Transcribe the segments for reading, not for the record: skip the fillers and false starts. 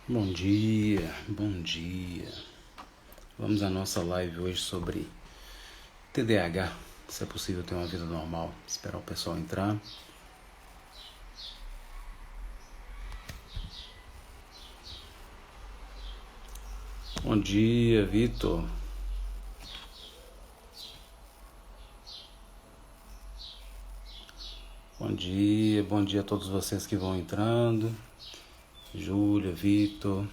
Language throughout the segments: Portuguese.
Bom dia, bom dia. Vamos à nossa live hoje sobre TDAH. Se é possível ter uma vida normal. Esperar o pessoal entrar. Bom dia, Vitor. Bom dia a todos vocês que vão entrando. Júlia, Vitor.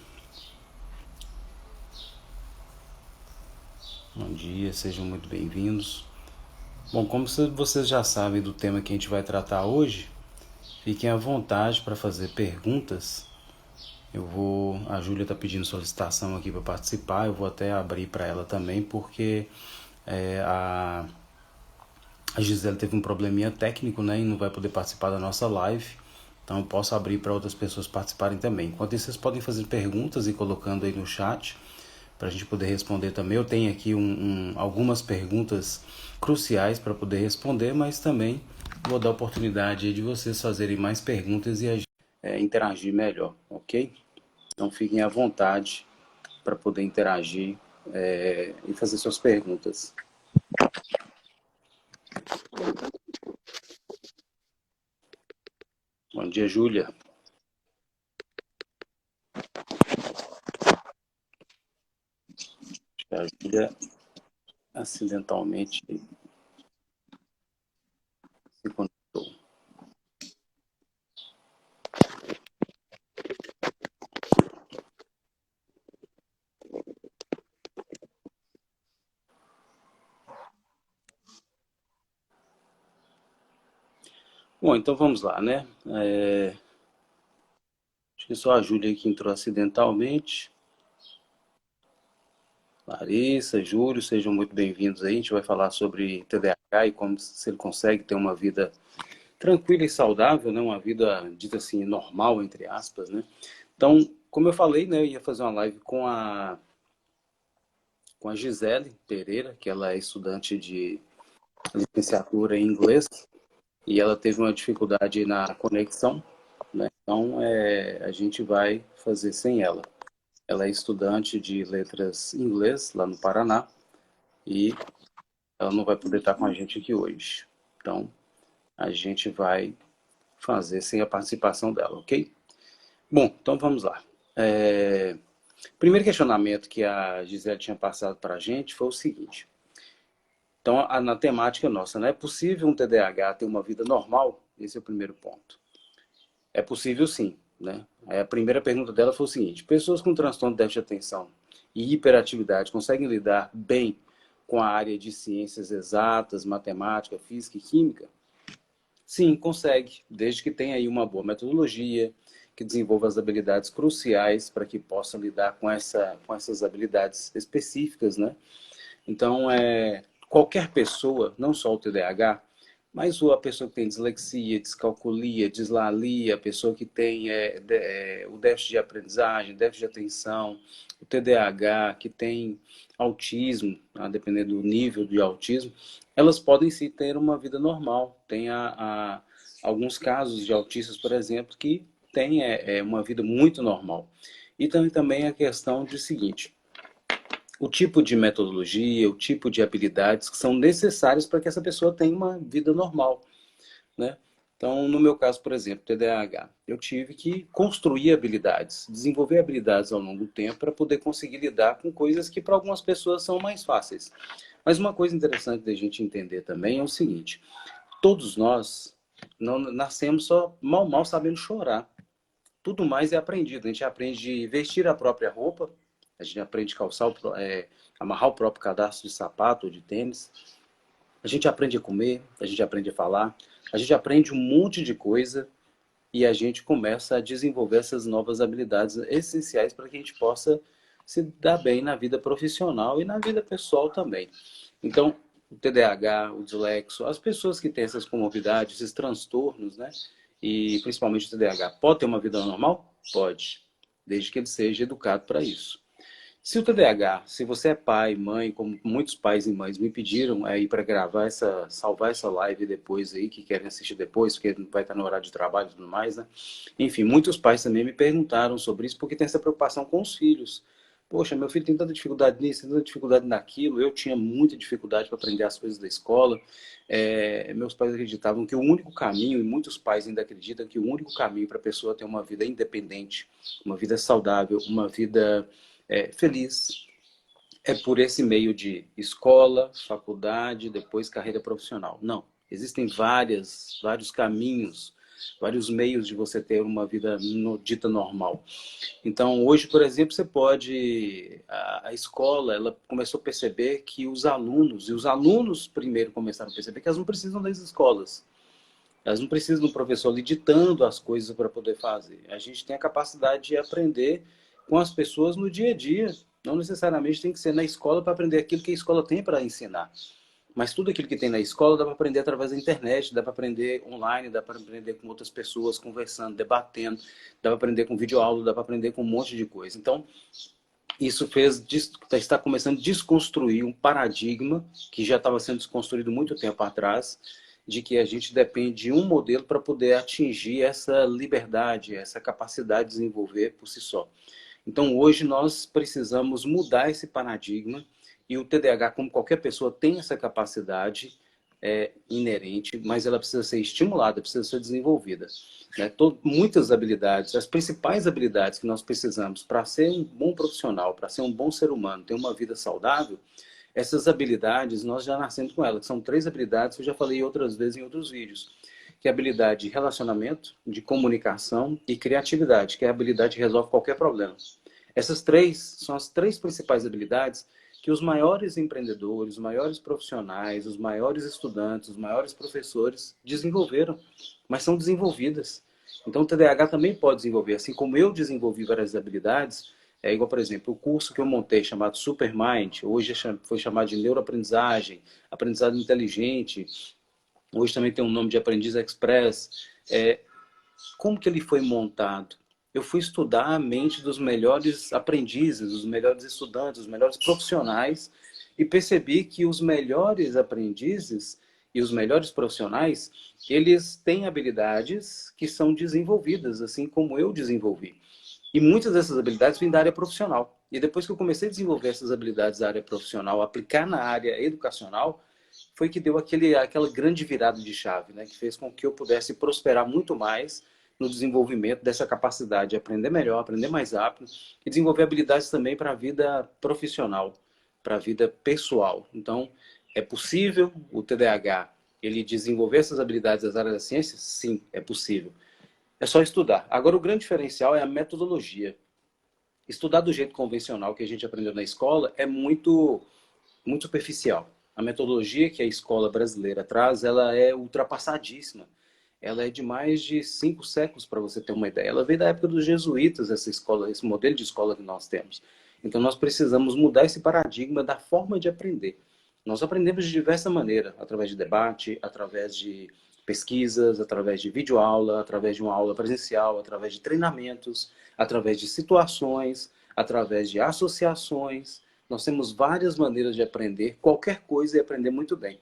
Bom dia, sejam muito bem-vindos. Bom, como vocês já sabem do tema que a gente vai tratar hoje, fiquem à vontade para fazer perguntas. A Júlia está pedindo solicitação aqui para participar, eu vou até abrir para ela também, porque a Gisele teve um probleminha técnico, né, e não vai poder participar da nossa live. Então eu posso abrir para outras pessoas participarem também. Enquanto isso, vocês podem fazer perguntas e colocando aí no chat para a gente poder responder também. Eu tenho aqui algumas perguntas cruciais para poder responder, mas também vou dar a oportunidade aí de vocês fazerem mais perguntas e interagir melhor, ok? Então fiquem à vontade para poder interagir e fazer suas perguntas. Bom dia, Júlia. A Júlia acidentalmente se conectou. Bom, então vamos lá, né? Acho que só a Júlia que entrou acidentalmente. Larissa, Júlio, sejam muito bem-vindos aí. A gente vai falar sobre TDAH e como se ele consegue ter uma vida tranquila e saudável, né? Uma vida dita assim normal entre aspas, né? Então, como eu falei, né, eu ia fazer uma live com a Gisele Pereira, que ela é estudante de licenciatura em inglês e ela teve uma dificuldade na conexão, né? Então, a gente vai fazer sem ela. Ela é estudante de letras em inglês lá no Paraná e ela não vai poder estar com a gente aqui hoje. Então, a gente vai fazer sem a participação dela, ok? Bom, então vamos lá. Primeiro questionamento que a Gisele tinha passado para a gente foi o seguinte. Então, na temática nossa, né? É possível um TDAH ter uma vida normal? Esse é o primeiro ponto. É possível sim, né? Aí a primeira pergunta dela foi o seguinte: pessoas com transtorno de déficit de atenção e hiperatividade conseguem lidar bem com a área de ciências exatas, matemática, física e química? Sim, consegue, desde que tenha aí uma boa metodologia, que desenvolva as habilidades cruciais para que possa lidar com essas habilidades específicas, né? Então, qualquer pessoa, não só o TDAH, mas a pessoa que tem dislexia, descalculia, dislalia, a pessoa que tem o déficit de aprendizagem, déficit de atenção, o TDAH, que tem autismo, dependendo do nível de autismo, elas podem sim ter uma vida normal. Tem alguns casos de autistas, por exemplo, que têm uma vida muito normal. E também a questão de seguinte: o tipo de metodologia, o tipo de habilidades que são necessárias para que essa pessoa tenha uma vida normal, né? Então, no meu caso, por exemplo, TDAH, eu tive que construir habilidades, desenvolver habilidades ao longo do tempo para poder conseguir lidar com coisas que para algumas pessoas são mais fáceis. Mas uma coisa interessante da gente entender também é o seguinte: todos nós não nascemos só mal sabendo chorar. Tudo mais é aprendido. A gente aprende a vestir a própria roupa, a gente aprende a amarrar o próprio cadastro de sapato ou de tênis, a gente aprende a comer, a gente aprende a falar, a gente aprende um monte de coisa e a gente começa a desenvolver essas novas habilidades essenciais para que a gente possa se dar bem na vida profissional e na vida pessoal também. Então, o TDAH, o dislexo, as pessoas que têm essas comorbidades, esses transtornos, né? E principalmente o TDAH, pode ter uma vida normal? Pode, desde que ele seja educado para isso. Se o TDAH, se você é pai, mãe, como muitos pais e mães me pediram aí para gravar salvar essa live depois aí, que querem assistir depois, porque vai estar no horário de trabalho e tudo mais, né? Enfim, muitos pais também me perguntaram sobre isso, porque tem essa preocupação com os filhos. Poxa, meu filho tem tanta dificuldade nisso, tem tanta dificuldade naquilo. Eu tinha muita dificuldade para aprender as coisas da escola. Meus pais acreditavam que o único caminho, e muitos pais ainda acreditam que o único caminho para a pessoa ter uma vida independente, uma vida saudável, uma vida feliz, é por esse meio de escola, faculdade, depois carreira profissional. Não. Existem vários caminhos, vários meios de você ter uma vida dita normal. Então, hoje, por exemplo, você pode... A escola, ela começou a perceber que os alunos primeiro começaram a perceber que elas não precisam das escolas. Elas não precisam do professor ali ditando as coisas para poder fazer. A gente tem a capacidade de aprender com as pessoas no dia a dia. Não necessariamente tem que ser na escola para aprender aquilo que a escola tem para ensinar. Mas tudo aquilo que tem na escola dá para aprender através da internet, dá para aprender online, dá para aprender com outras pessoas, conversando, debatendo, dá para aprender com videoaula, dá para aprender com um monte de coisa. Então, isso está começando a desconstruir um paradigma que já estava sendo desconstruído muito tempo atrás, de que a gente depende de um modelo para poder atingir essa liberdade, essa capacidade de desenvolver por si só. Então, hoje nós precisamos mudar esse paradigma e o TDAH, como qualquer pessoa, tem essa capacidade inerente, mas ela precisa ser estimulada, precisa ser desenvolvida. Né? Muitas habilidades, as principais habilidades que nós precisamos para ser um bom profissional, para ser um bom ser humano, ter uma vida saudável, essas habilidades nós já nascemos com elas, que são 3 habilidades que eu já falei outras vezes em outros vídeos, que é a habilidade de relacionamento, de comunicação e criatividade, que é a habilidade que resolve qualquer problema. Essas 3 são as 3 principais habilidades que os maiores empreendedores, os maiores profissionais, os maiores estudantes, os maiores professores desenvolveram, mas são desenvolvidas. Então o TDAH também pode desenvolver, assim como eu desenvolvi várias habilidades, igual, por exemplo, o curso que eu montei chamado Supermind, hoje foi chamado de neuroaprendizagem, aprendizado inteligente, hoje também tem um nome de Aprendiz Express. Como que ele foi montado? Eu fui estudar a mente dos melhores aprendizes, os melhores estudantes, os melhores profissionais e percebi que os melhores aprendizes e os melhores profissionais, eles têm habilidades que são desenvolvidas, assim como eu desenvolvi. E muitas dessas habilidades vêm da área profissional. E depois que eu comecei a desenvolver essas habilidades da área profissional, aplicar na área educacional, foi que deu aquela grande virada de chave, né? Que fez com que eu pudesse prosperar muito mais no desenvolvimento dessa capacidade de aprender melhor, aprender mais rápido e desenvolver habilidades também para a vida profissional, para a vida pessoal. Então, é possível o TDAH ele desenvolver essas habilidades das áreas da ciência? Sim, é possível. É só estudar. Agora, o grande diferencial é a metodologia. Estudar do jeito convencional que a gente aprendeu na escola é muito superficial. A metodologia que a escola brasileira traz, ela é ultrapassadíssima. Ela é de mais de 5 séculos, para você ter uma ideia. Ela veio da época dos jesuítas, essa escola, esse modelo de escola que nós temos. Então, nós precisamos mudar esse paradigma da forma de aprender. Nós aprendemos de diversa maneira, através de debate, através de pesquisas, através de videoaula, através de uma aula presencial, através de treinamentos, através de situações, através de associações. Nós temos várias maneiras de aprender qualquer coisa e aprender muito bem.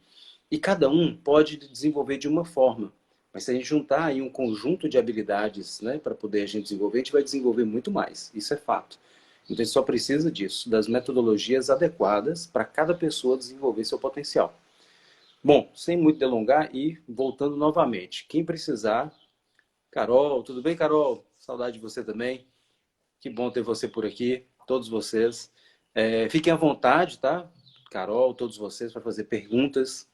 E cada um pode desenvolver de uma forma. Mas se a gente juntar aí um conjunto de habilidades, né, para poder a gente desenvolver, a gente vai desenvolver muito mais. Isso é fato. Então a gente só precisa disso, das metodologias adequadas para cada pessoa desenvolver seu potencial. Bom, sem muito delongar e voltando novamente. Quem precisar, Carol, tudo bem, Carol? Saudade de você também. Que bom ter você por aqui, todos vocês. Fiquem à vontade, tá? Carol, todos vocês, para fazer perguntas.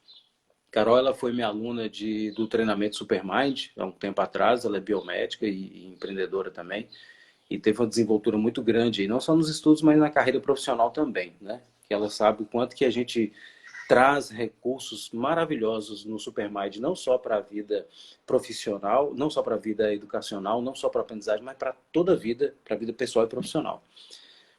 Carol, ela foi minha aluna do treinamento Supermind, há um tempo atrás. Ela é biomédica e empreendedora também. E teve uma desenvoltura muito grande, aí, não só nos estudos, mas na carreira profissional também, né? Que ela sabe o quanto que a gente traz recursos maravilhosos no Supermind, não só para a vida profissional, não só para a vida educacional, não só para a aprendizagem, mas para toda a vida, para a vida pessoal e profissional.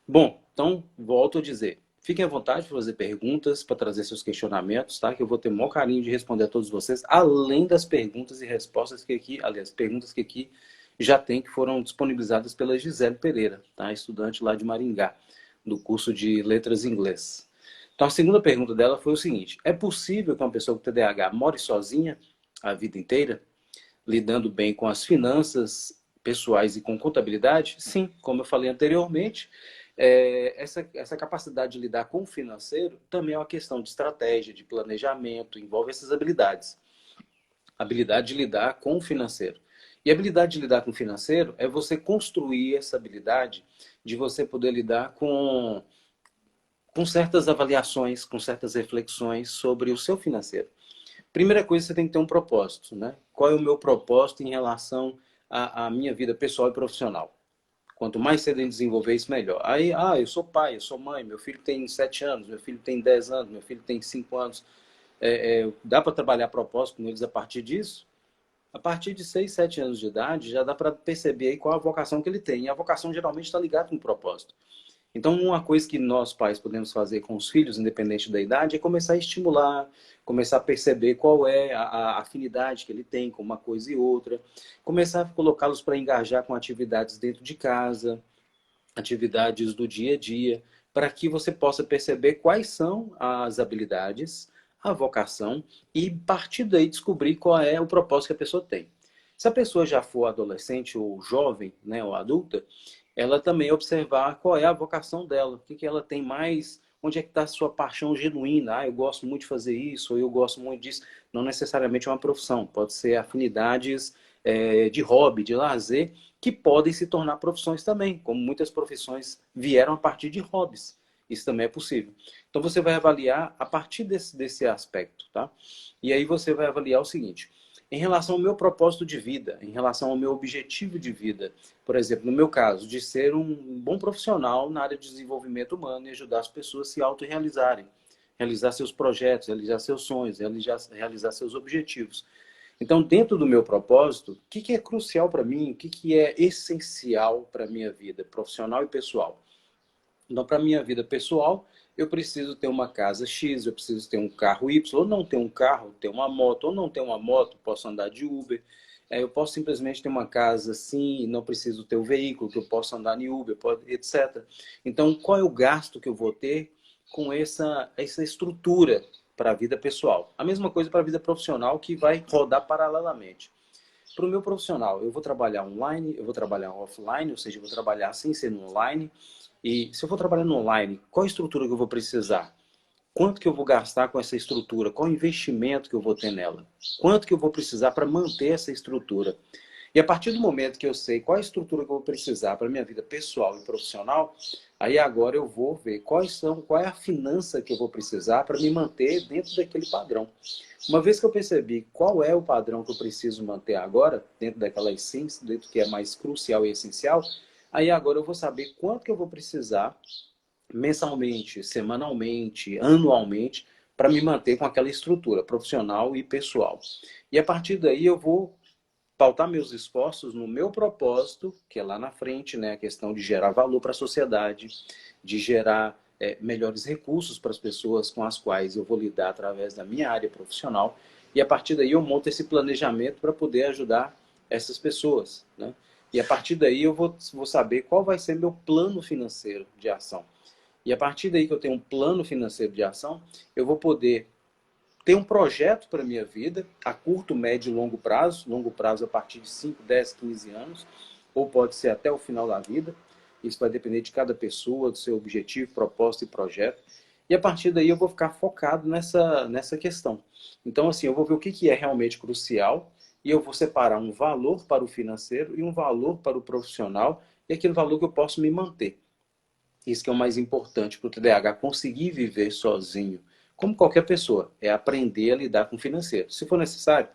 Bom, então, volto a dizer, fiquem à vontade para fazer perguntas, para trazer seus questionamentos, tá? Que eu vou ter o maior carinho de responder a todos vocês, além das perguntas e respostas que aqui, aliás, perguntas que aqui já tem, que foram disponibilizadas pela Gisele Pereira, tá? Estudante lá de Maringá. do curso de letras em inglês. Então, a segunda pergunta dela foi o seguinte: é possível que uma pessoa com TDAH more sozinha a vida inteira, lidando bem com as finanças pessoais e com contabilidade? Sim, como eu falei anteriormente, essa capacidade de lidar com o financeiro também é uma questão de estratégia, de planejamento, envolve essas habilidades. Habilidade de lidar com o financeiro. E a habilidade de lidar com o financeiro é você construir essa habilidade de você poder lidar com certas avaliações, com certas reflexões sobre o seu financeiro. Primeira coisa, você tem que ter um propósito, né? Qual é o meu propósito em relação à minha vida pessoal e profissional? Quanto mais cedo em desenvolver isso, melhor. Aí, eu sou pai, eu sou mãe, meu filho tem 7 anos, meu filho tem 10 anos, meu filho tem 5 anos. Dá para trabalhar propósito com eles a partir disso? A partir de 6, 7 anos de idade, já dá para perceber aí qual a vocação que ele tem. E a vocação geralmente está ligada com o propósito. Então, uma coisa que nós pais podemos fazer com os filhos, independente da idade, é começar a estimular, começar a perceber qual é a afinidade que ele tem com uma coisa e outra, começar a colocá-los para engajar com atividades dentro de casa, atividades do dia a dia, para que você possa perceber quais são as habilidades, a vocação e, a partir daí, descobrir qual é o propósito que a pessoa tem. Se a pessoa já for adolescente ou jovem, né, ou adulta, ela também observar qual é a vocação dela, o que, que ela tem mais, onde é que está a sua paixão genuína. Eu gosto muito de fazer isso, ou eu gosto muito disso. Não necessariamente é uma profissão, pode ser afinidades de hobby, de lazer, que podem se tornar profissões também, como muitas profissões vieram a partir de hobbies. Isso também é possível. Então você vai avaliar a partir desse aspecto, tá? E aí você vai avaliar o seguinte: em relação ao meu propósito de vida, em relação ao meu objetivo de vida, por exemplo, no meu caso, de ser um bom profissional na área de desenvolvimento humano e ajudar as pessoas a se autorrealizarem, realizar seus projetos, realizar seus sonhos, realizar seus objetivos. Então, dentro do meu propósito, o que é crucial para mim, o que é essencial para a minha vida profissional e pessoal? Então, para a minha vida pessoal, eu preciso ter uma casa X, eu preciso ter um carro Y, ou não ter um carro, ter uma moto, ou não ter uma moto, posso andar de Uber. Eu posso simplesmente ter uma casa assim, e não preciso ter o veículo, que eu posso andar em Uber, etc. Então, qual é o gasto que eu vou ter com essa estrutura para a vida pessoal? A mesma coisa para a vida profissional, que vai rodar paralelamente. Para o meu profissional, eu vou trabalhar online, eu vou trabalhar offline, ou seja, eu vou trabalhar sem ser no online. E se eu for trabalhar no online, qual a estrutura que eu vou precisar? Quanto que eu vou gastar com essa estrutura? Qual o investimento que eu vou ter nela? Quanto que eu vou precisar para manter essa estrutura? E a partir do momento que eu sei qual a estrutura que eu vou precisar para a minha vida pessoal e profissional, aí agora eu vou ver qual é a finança que eu vou precisar para me manter dentro daquele padrão. Uma vez que eu percebi qual é o padrão que eu preciso manter agora, dentro daquela essência, dentro do que é mais crucial e essencial, aí agora eu vou saber quanto que eu vou precisar mensalmente, semanalmente, anualmente, para me manter com aquela estrutura profissional e pessoal. E a partir daí eu vou pautar meus esforços no meu propósito, que é lá na frente, né? A questão de gerar valor para a sociedade, de gerar melhores recursos para as pessoas com as quais eu vou lidar através da minha área profissional. E a partir daí eu monto esse planejamento para poder ajudar essas pessoas, né? E a partir daí eu vou saber qual vai ser meu plano financeiro de ação. E a partir daí que eu tenho um plano financeiro de ação, eu vou poder ter um projeto para a minha vida, a curto, médio e longo prazo a partir de 5, 10, 15 anos, ou pode ser até o final da vida. Isso vai depender de cada pessoa, do seu objetivo, propósito e projeto. E a partir daí eu vou ficar focado nessa questão. Então, assim, eu vou ver o que é realmente crucial e eu vou separar um valor para o financeiro e um valor para o profissional e aquele valor que eu posso me manter. Isso que é o mais importante para o TDAH, conseguir viver sozinho, como qualquer pessoa, é aprender a lidar com o financeiro. Se for necessário,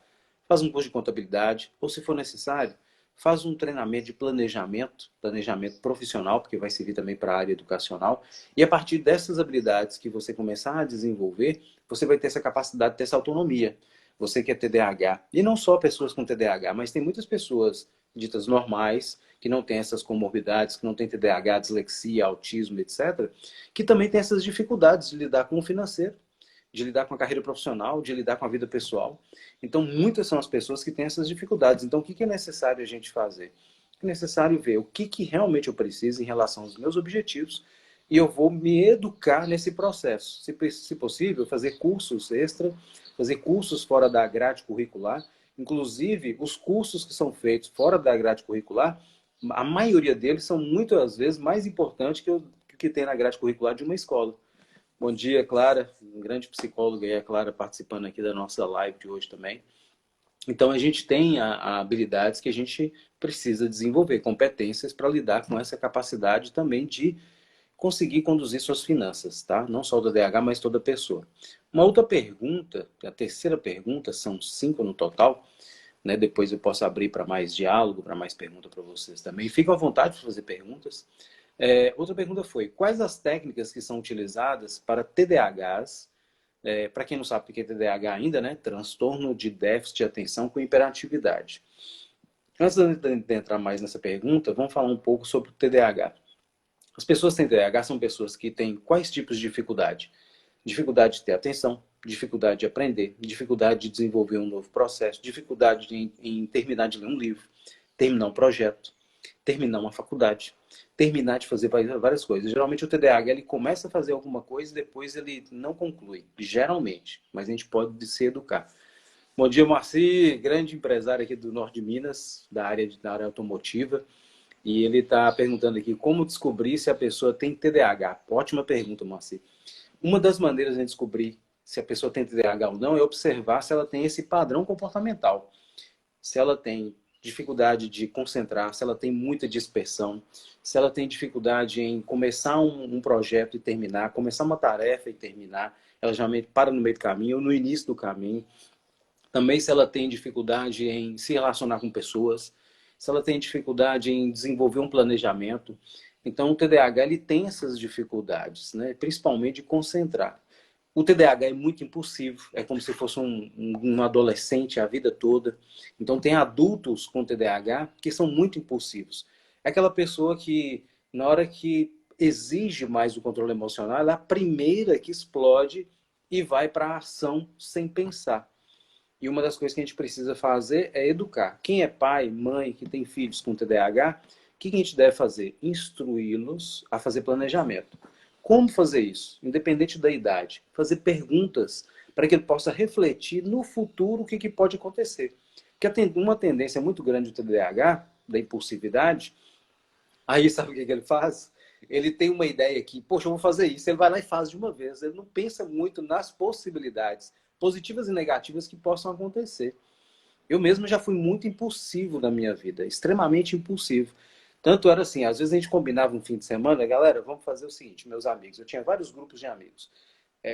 faz um curso de contabilidade, ou se for necessário, faz um treinamento de planejamento profissional, porque vai servir também para a área educacional, e a partir dessas habilidades que você começar a desenvolver, você vai ter essa capacidade, ter essa autonomia. Você que é TDAH, e não só pessoas com TDAH, mas tem muitas pessoas ditas normais, que não têm essas comorbidades, que não têm TDAH, dislexia, autismo, etc., que também têm essas dificuldades de lidar com o financeiro, de lidar com a carreira profissional, de lidar com a vida pessoal. Então, muitas são as pessoas que têm essas dificuldades. Então, o que é necessário a gente fazer? É necessário ver o que realmente eu preciso em relação aos meus objetivos, e eu vou me educar nesse processo. Se possível, fazer cursos extra, fazer cursos fora da grade curricular. Inclusive, os cursos que são feitos fora da grade curricular, a maioria deles são muitas vezes mais importantes que o que tem na grade curricular de uma escola. Bom dia, Clara, um grande psicóloga e a Clara participando aqui da nossa live de hoje também. Então, a gente tem habilidades que a gente precisa desenvolver, competências para lidar com essa capacidade também de conseguir conduzir suas finanças, tá? Não só o DDH, mas toda pessoa. Uma outra pergunta, a terceira pergunta, são 5 no total, né? Depois eu posso abrir para mais diálogo, para mais perguntas para vocês também. Fiquem à vontade de fazer perguntas. Outra pergunta foi, quais as técnicas que são utilizadas para TDAHs, para quem não sabe o que é TDAH ainda, né? Transtorno de déficit de atenção com hiperatividade. Antes de entrar mais nessa pergunta, vamos falar um pouco sobre o TDAH. As pessoas que têm TDAH são pessoas que têm quais tipos de dificuldade? Dificuldade de ter atenção, dificuldade de aprender, dificuldade de desenvolver um novo processo, dificuldade em terminar de ler um livro, terminar um projeto, terminar uma faculdade, terminar de fazer várias coisas. Geralmente o TDAH ele começa a fazer alguma coisa e depois ele não conclui, geralmente, mas a gente pode se educar. Bom dia, Marci, grande empresário aqui do Norte de Minas, da área automotiva. E ele está perguntando aqui como descobrir se a pessoa tem TDAH. Ótima pergunta, Marci. Uma das maneiras de descobrir se a pessoa tem TDAH ou não é observar se ela tem esse padrão comportamental. Se ela tem dificuldade de concentrar, se ela tem muita dispersão, se ela tem dificuldade em começar um projeto e terminar, começar uma tarefa e terminar, ela geralmente para no meio do caminho ou no início do caminho. Também se ela tem dificuldade em se relacionar com pessoas, se ela tem dificuldade em desenvolver um planejamento. Então, o TDAH ele tem essas dificuldades, né? Principalmente de concentrar. O TDAH é muito impulsivo, é como se fosse um adolescente a vida toda. Então, tem adultos com TDAH que são muito impulsivos. É aquela pessoa que, na hora que exige mais o controle emocional, ela é a primeira que explode e vai para a ação sem pensar. E uma das coisas que a gente precisa fazer é educar. Quem é pai, mãe, que tem filhos com TDAH, o que a gente deve fazer? Instruí-los a fazer planejamento. Como fazer isso? Independente da idade. Fazer perguntas para que ele possa refletir no futuro o que pode acontecer. Porque uma tendência muito grande do TDAH, da impulsividade, aí sabe o que ele faz? Ele tem uma ideia aqui, poxa, eu vou fazer isso. Ele vai lá e faz de uma vez. Ele não pensa muito nas possibilidades positivas e negativas que possam acontecer. Eu mesmo já fui muito impulsivo na minha vida, extremamente impulsivo. Tanto era assim, às vezes a gente combinava um fim de semana, galera, vamos fazer o seguinte, meus amigos, eu tinha vários grupos de amigos,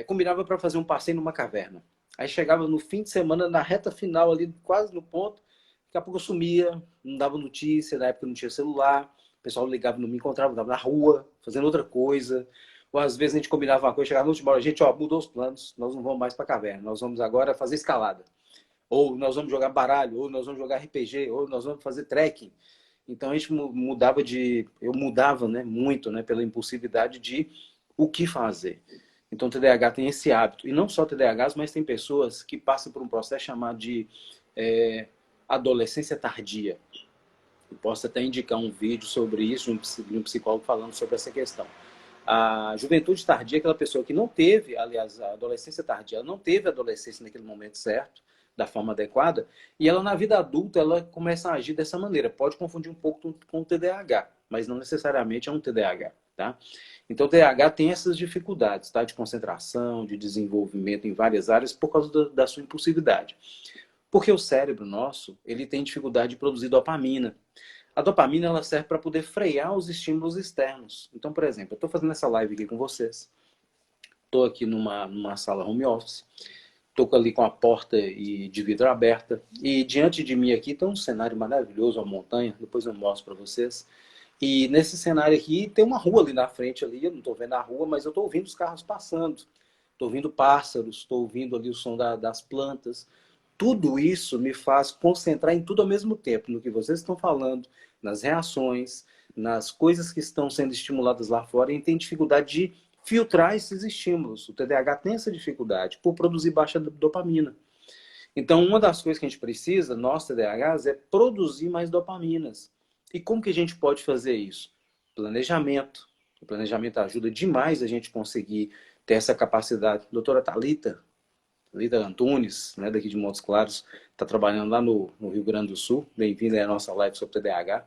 combinava para fazer um passeio numa caverna. Aí chegava no fim de semana, na reta final ali, quase no ponto, daqui a pouco eu sumia, não dava notícia, na época não tinha celular, o pessoal ligava, não me encontrava, estava na rua, fazendo outra coisa. Ou às vezes a gente combinava uma coisa, chegava no último hora, gente, ó, mudou os planos, nós não vamos mais para a caverna, nós vamos agora fazer escalada. Ou nós vamos jogar baralho, ou nós vamos jogar RPG, ou nós vamos fazer trekking. Então a gente mudava eu mudava, né, muito, né, pela impulsividade de o que fazer. Então o TDAH tem esse hábito. E não só TDAHs, mas tem pessoas que passam por um processo chamado de adolescência tardia. Eu posso até indicar um vídeo sobre isso, de um psicólogo falando sobre essa questão. A juventude tardia é aquela pessoa que não teve, aliás, a adolescência tardia, ela não teve a adolescência naquele momento certo, da forma adequada, e ela na vida adulta ela começa a agir dessa maneira. Pode confundir um pouco com o TDAH, mas não necessariamente é um TDAH, tá? Então o TDAH tem essas dificuldades, tá? De concentração, de desenvolvimento em várias áreas por causa da sua impulsividade. Porque o cérebro nosso, ele tem dificuldade de produzir dopamina. A dopamina ela serve para poder frear os estímulos externos. Então, por exemplo, eu estou fazendo essa live aqui com vocês, estou aqui numa sala home office, estou ali com a porta de vidro aberta, e diante de mim aqui tem um cenário maravilhoso, uma montanha, depois eu mostro para vocês. E nesse cenário aqui tem uma rua ali na frente, ali, eu não estou vendo a rua, mas eu estou ouvindo os carros passando, estou ouvindo pássaros, estou ouvindo ali o som das plantas. Tudo isso me faz concentrar em tudo ao mesmo tempo, no que vocês estão falando, nas reações, nas coisas que estão sendo estimuladas lá fora, e tem dificuldade de filtrar esses estímulos. O TDAH tem essa dificuldade por produzir baixa dopamina. Então, uma das coisas que a gente precisa, nós TDAHs, é produzir mais dopaminas. E como que a gente pode fazer isso? Planejamento, O planejamento ajuda demais a gente conseguir ter essa capacidade. Doutora Thalita Antunes, né, daqui de Montes Claros, está trabalhando lá no Rio Grande do Sul. Bem-vinda à nossa live sobre TDAH.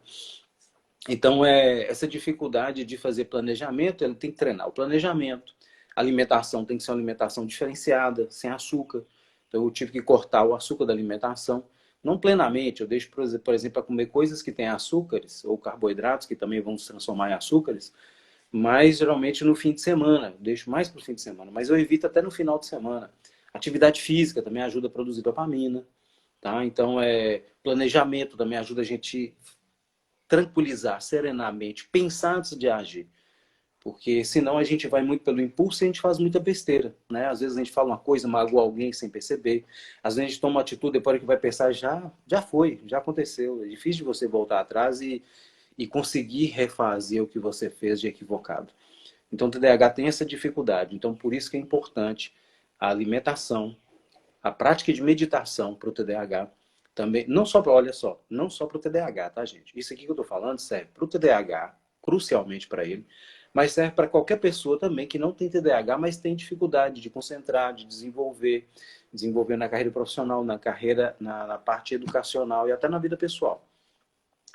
Então, essa dificuldade de fazer planejamento, ele tem que treinar o planejamento. A alimentação tem que ser uma alimentação diferenciada, sem açúcar. Então, eu tive que cortar o açúcar da alimentação. Não plenamente, eu deixo, por exemplo, para comer coisas que têm açúcares, ou carboidratos, que também vão se transformar em açúcares, mas geralmente no fim de semana. Eu deixo mais para o fim de semana, mas eu evito até no final de semana. Atividade física também ajuda a produzir dopamina. Tá? Então, planejamento também ajuda a gente tranquilizar serenamente, pensar antes de agir. Porque senão a gente vai muito pelo impulso e a gente faz muita besteira, né? Às vezes a gente fala uma coisa, magoa alguém sem perceber. Às vezes a gente toma uma atitude, depois que vai pensar, já foi, já aconteceu. É difícil de você voltar atrás e conseguir refazer o que você fez de equivocado. Então o TDAH tem essa dificuldade. Então por isso que é importante a alimentação, a prática de meditação para o TDAH. Também, não só para, olha só, não só para o TDAH, tá, gente? Isso aqui que eu estou falando serve para o TDAH, crucialmente para ele, mas serve para qualquer pessoa também que não tem TDAH, mas tem dificuldade de concentrar, de desenvolver na carreira profissional, na carreira, na parte educacional e até na vida pessoal.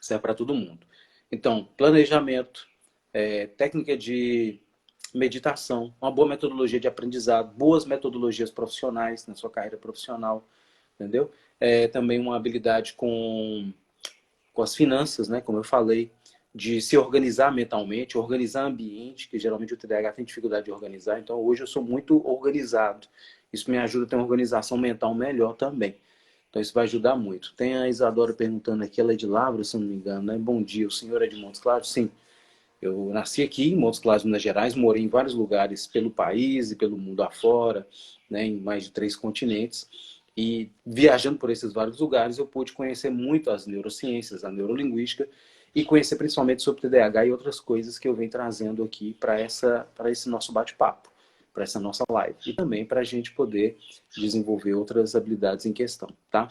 Serve para todo mundo. Então, planejamento, técnica de meditação, uma boa metodologia de aprendizado, boas metodologias profissionais na sua carreira profissional, entendeu? Também uma habilidade com as finanças, né? Como eu falei, de se organizar mentalmente, organizar ambiente, que geralmente o TDAH tem dificuldade de organizar. Então, hoje eu sou muito organizado. Isso me ajuda a ter uma organização mental melhor também. Então, isso vai ajudar muito. Tem a Isadora perguntando aqui, ela é de Lavra, se não me engano, né? Bom dia, o senhor é de Montes Claros? Sim. Eu nasci aqui em Montes Claros, Minas Gerais, morei em vários lugares pelo país e pelo mundo afora, né, em mais de 3 continentes. E viajando por esses vários lugares, eu pude conhecer muito as neurociências, a neurolinguística, e conhecer principalmente sobre TDAH e outras coisas que eu venho trazendo aqui para esse nosso bate-papo, para essa nossa live. E também para a gente poder desenvolver outras habilidades em questão, tá?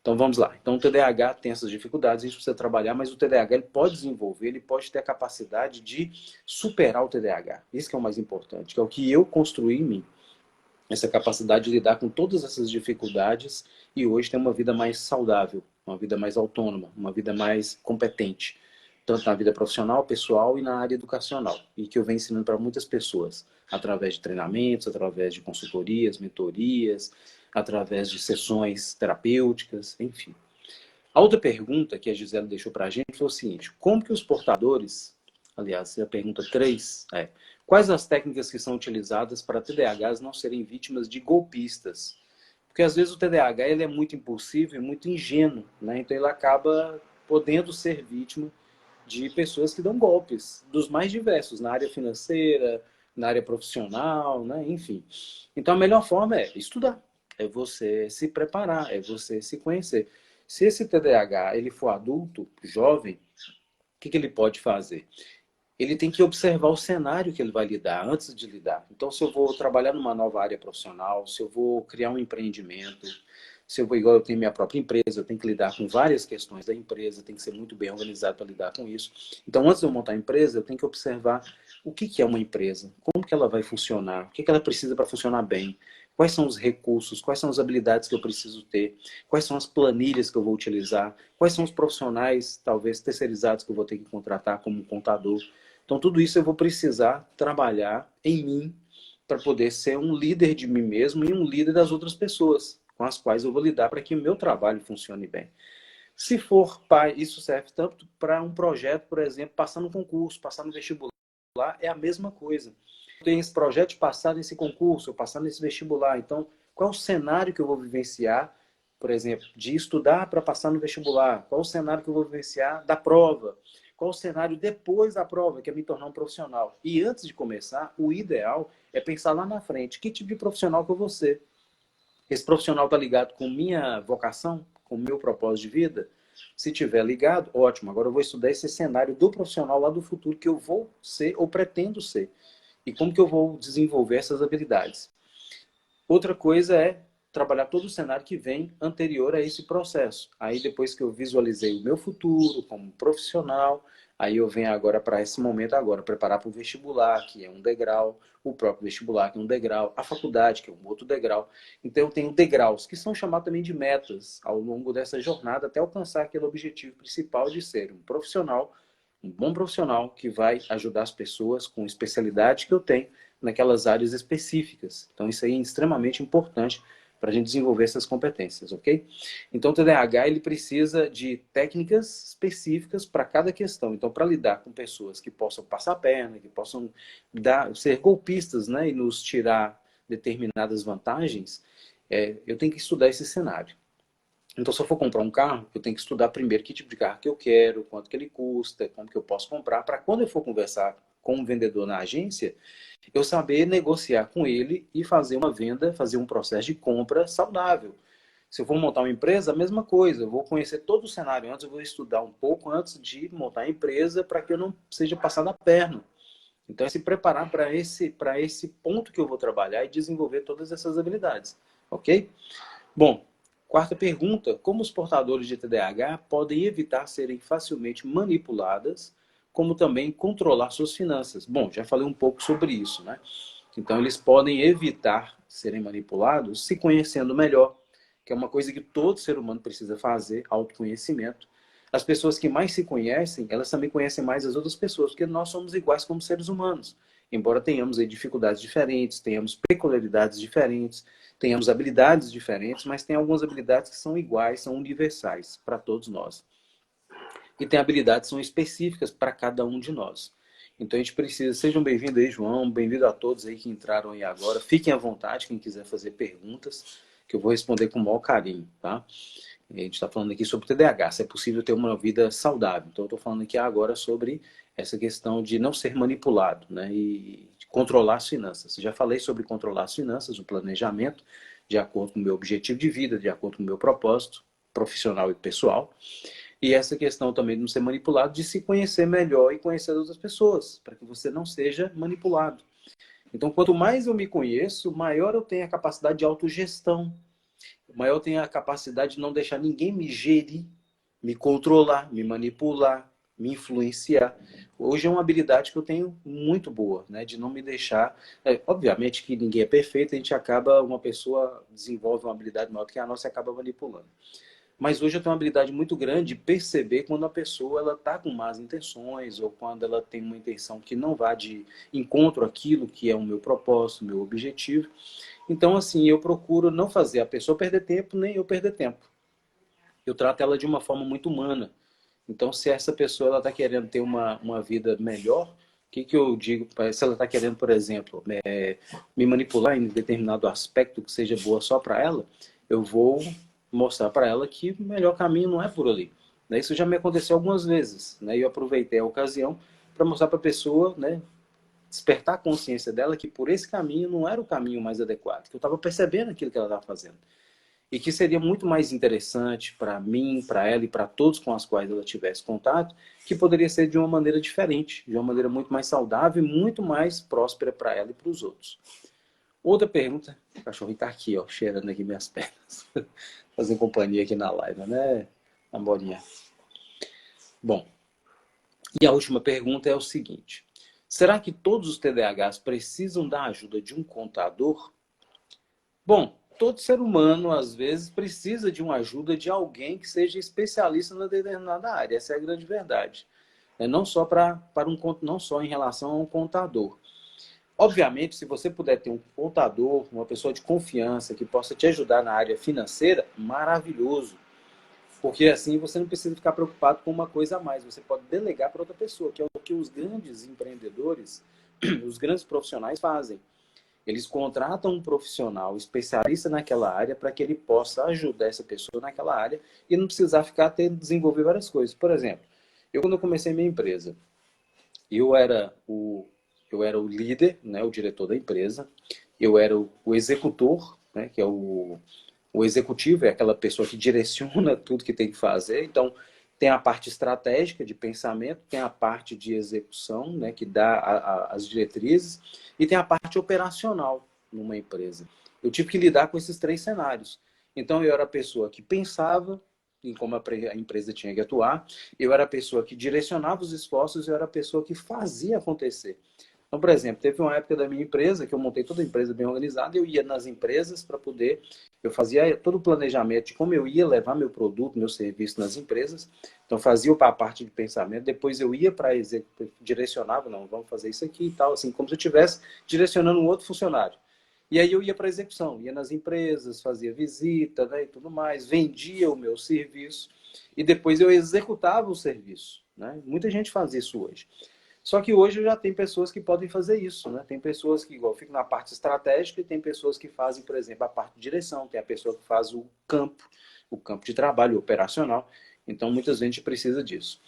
Então vamos lá. Então o TDAH tem essas dificuldades, a gente precisa trabalhar, mas o TDAH ele pode desenvolver, ele pode ter a capacidade de superar o TDAH. Isso que é o mais importante, que é o que eu construí em mim. Essa capacidade de lidar com todas essas dificuldades e hoje ter uma vida mais saudável, uma vida mais autônoma, uma vida mais competente, tanto na vida profissional, pessoal e na área educacional. E que eu venho ensinando para muitas pessoas, através de treinamentos, através de consultorias, mentorias, através de sessões terapêuticas, enfim. A outra pergunta que a Gisela deixou para a gente foi o seguinte: como que os portadores, aliás, a pergunta 3 quais as técnicas que são utilizadas para TDAHs não serem vítimas de golpistas? Porque às vezes o TDAH ele é muito impulsivo e muito ingênuo, né? Então ele acaba podendo ser vítima de pessoas que dão golpes, dos mais diversos, na área financeira, na área profissional, né? Enfim. Então a melhor forma é estudar, é você se preparar, é você se conhecer. Se esse TDAH ele for adulto, jovem, o que ele pode fazer? Ele tem que observar o cenário que ele vai lidar antes de lidar. Então, se eu vou trabalhar numa nova área profissional, se eu vou criar um empreendimento, se eu vou, igual eu tenho minha própria empresa, eu tenho que lidar com várias questões da empresa, tem que ser muito bem organizado para lidar com isso. Então, antes de eu montar a empresa, eu tenho que observar o que é uma empresa, como que ela vai funcionar, o que ela precisa para funcionar bem, quais são os recursos, quais são as habilidades que eu preciso ter, quais são as planilhas que eu vou utilizar, quais são os profissionais, talvez terceirizados, que eu vou ter que contratar como contador. Então, tudo isso eu vou precisar trabalhar em mim para poder ser um líder de mim mesmo e um líder das outras pessoas com as quais eu vou lidar para que o meu trabalho funcione bem. Se for, isso serve tanto para um projeto, por exemplo, passar no concurso, passar no vestibular, é a mesma coisa. Tem esse projeto de passar nesse concurso, passar nesse vestibular. Então, qual é o cenário que eu vou vivenciar, por exemplo, de estudar para passar no vestibular? Qual é o cenário que eu vou vivenciar da prova? Qual o cenário depois da prova, que é me tornar um profissional? E antes de começar, o ideal é pensar lá na frente, que tipo de profissional que eu vou ser? Esse profissional está ligado com minha vocação, com o meu propósito de vida? Se tiver ligado, ótimo. Agora eu vou estudar esse cenário do profissional lá do futuro que eu vou ser ou pretendo ser. E como que eu vou desenvolver essas habilidades? Outra coisa é trabalhar todo o cenário que vem anterior a esse processo. Aí depois que eu visualizei o meu futuro como profissional, Aí eu venho agora para esse momento agora, preparar para o vestibular, que é um degrau, o próprio vestibular, que é um degrau, a faculdade, que é um outro degrau. Então eu tenho degraus, que são chamados também de metas, ao longo dessa jornada, até alcançar aquele objetivo principal de ser um profissional, um bom profissional, que vai ajudar as pessoas com especialidade que eu tenho naquelas áreas específicas. Então isso aí é extremamente importante para a gente desenvolver essas competências, ok? Então o TDAH ele precisa de técnicas específicas para cada questão. Então para lidar com pessoas que possam passar a perna, que possam ser golpistas, né, e nos tirar determinadas vantagens, eu tenho que estudar esse cenário. Então, se eu for comprar um carro, eu tenho que estudar primeiro que tipo de carro que eu quero, quanto que ele custa, como que eu posso comprar, para quando eu for conversar com o vendedor na agência, eu saber negociar com ele e fazer uma venda, fazer um processo de compra saudável. Se eu for montar uma empresa, a mesma coisa. Eu vou conhecer todo o cenário antes, eu vou estudar um pouco antes de montar a empresa para que eu não seja passado a perna. Então, é se preparar para esse ponto que eu vou trabalhar e desenvolver todas essas habilidades. Ok? Bom, quarta pergunta: como os portadores de TDAH podem evitar serem facilmente manipuladas, como também controlar suas finanças? Bom, já falei um pouco sobre isso, né? Então, eles podem evitar serem manipulados se conhecendo melhor, que é uma coisa que todo ser humano precisa fazer, autoconhecimento. As pessoas que mais se conhecem, elas também conhecem mais as outras pessoas, porque nós somos iguais como seres humanos. Embora tenhamos aí dificuldades diferentes, tenhamos peculiaridades diferentes, tenhamos habilidades diferentes, mas tem algumas habilidades que são iguais, são universais para todos nós. E tem habilidades que são específicas para cada um de nós. Então a gente precisa, sejam bem-vindos aí, João, bem-vindo a todos aí que entraram aí agora. Fiquem à vontade, quem quiser fazer perguntas, que eu vou responder com o maior carinho, tá? A gente está falando aqui sobre TDAH, se é possível ter uma vida saudável. Então eu estou falando aqui agora sobre essa questão de não ser manipulado, né? E controlar as finanças. Já falei sobre controlar as finanças, o planejamento, de acordo com o meu objetivo de vida, de acordo com o meu propósito profissional e pessoal. E essa questão também de não ser manipulado, de se conhecer melhor e conhecer outras pessoas, para que você não seja manipulado. Então, quanto mais eu me conheço, maior eu tenho a capacidade de autogestão, maior eu tenho a capacidade de não deixar ninguém me gerir, me controlar, me manipular, me influenciar. Hoje é uma habilidade que eu tenho muito boa, né? De não me deixar. Obviamente que ninguém é perfeito, a gente acaba, uma pessoa desenvolve uma habilidade maior que a nossa e acaba manipulando. Mas hoje eu tenho uma habilidade muito grande de perceber quando a pessoa ela está com más intenções ou quando ela tem uma intenção que não vá de encontro àquilo que é o meu propósito, o meu objetivo. Então, assim, eu procuro não fazer a pessoa perder tempo, nem eu perder tempo. Eu trato ela de uma forma muito humana. Então, se essa pessoa está querendo ter uma vida melhor, o que eu digo? Se ela está querendo, por exemplo, me manipular em determinado aspecto que seja boa só para ela, eu vou mostrar para ela que o melhor caminho não é por ali. Isso já me aconteceu algumas vezes. E eu aproveitei a ocasião para mostrar para a pessoa, despertar a consciência dela que por esse caminho não era o caminho mais adequado, que eu estava percebendo aquilo que ela estava fazendo. E que seria muito mais interessante para mim, para ela e para todos com os quais ela tivesse contato, que poderia ser de uma maneira diferente, de uma maneira muito mais saudável e muito mais próspera para ela e para os outros. Outra pergunta, o cachorro está aqui, ó, cheirando aqui minhas pernas, fazendo companhia aqui na live, né, Amborinha? Bom, e a última pergunta é o seguinte: será que todos os TDAHs precisam da ajuda de um contador? Bom, todo ser humano, às vezes, precisa de uma ajuda de alguém que seja especialista na determinada área. Essa é a grande verdade. Não só, não só em relação a um contador. Obviamente, se você puder ter um contador, uma pessoa de confiança que possa te ajudar na área financeira, maravilhoso. Porque assim você não precisa ficar preocupado com uma coisa a mais. Você pode delegar para outra pessoa, que é o que os grandes empreendedores, os grandes profissionais fazem. Eles contratam um profissional especialista naquela área para que ele possa ajudar essa pessoa naquela área e não precisar ficar tendo desenvolver várias coisas. Por exemplo, quando eu comecei minha empresa, eu era o líder, né, o diretor da empresa, eu era o executor, né, que é o executivo, é aquela pessoa que direciona tudo que tem que fazer. Então, tem a parte estratégica de pensamento, tem a parte de execução, né, que dá as diretrizes, e tem a parte operacional numa empresa. Eu tive que lidar com esses três cenários. Então, eu era a pessoa que pensava, em como a empresa tinha que atuar, eu era a pessoa que direcionava os esforços, eu era a pessoa que fazia acontecer. Então, por exemplo, teve uma época da minha empresa, que eu montei toda a empresa bem organizada, eu ia nas empresas para poder, eu fazia todo o planejamento de como eu ia levar meu produto, meu serviço nas empresas, então fazia a parte de pensamento, depois eu ia para direcionava, não, vamos fazer isso aqui e tal, assim, como se eu estivesse direcionando um outro funcionário. E aí eu ia para a execução, ia nas empresas, fazia visita, né, e tudo mais, vendia o meu serviço, e depois eu executava o serviço, né? Muita gente faz isso hoje. Só que hoje já tem pessoas que podem fazer isso, né? Tem pessoas que, igual, ficam na parte estratégica e tem pessoas que fazem, por exemplo, a parte de direção, tem a pessoa que faz o campo de trabalho operacional. Então, muitas vezes a gente precisa disso.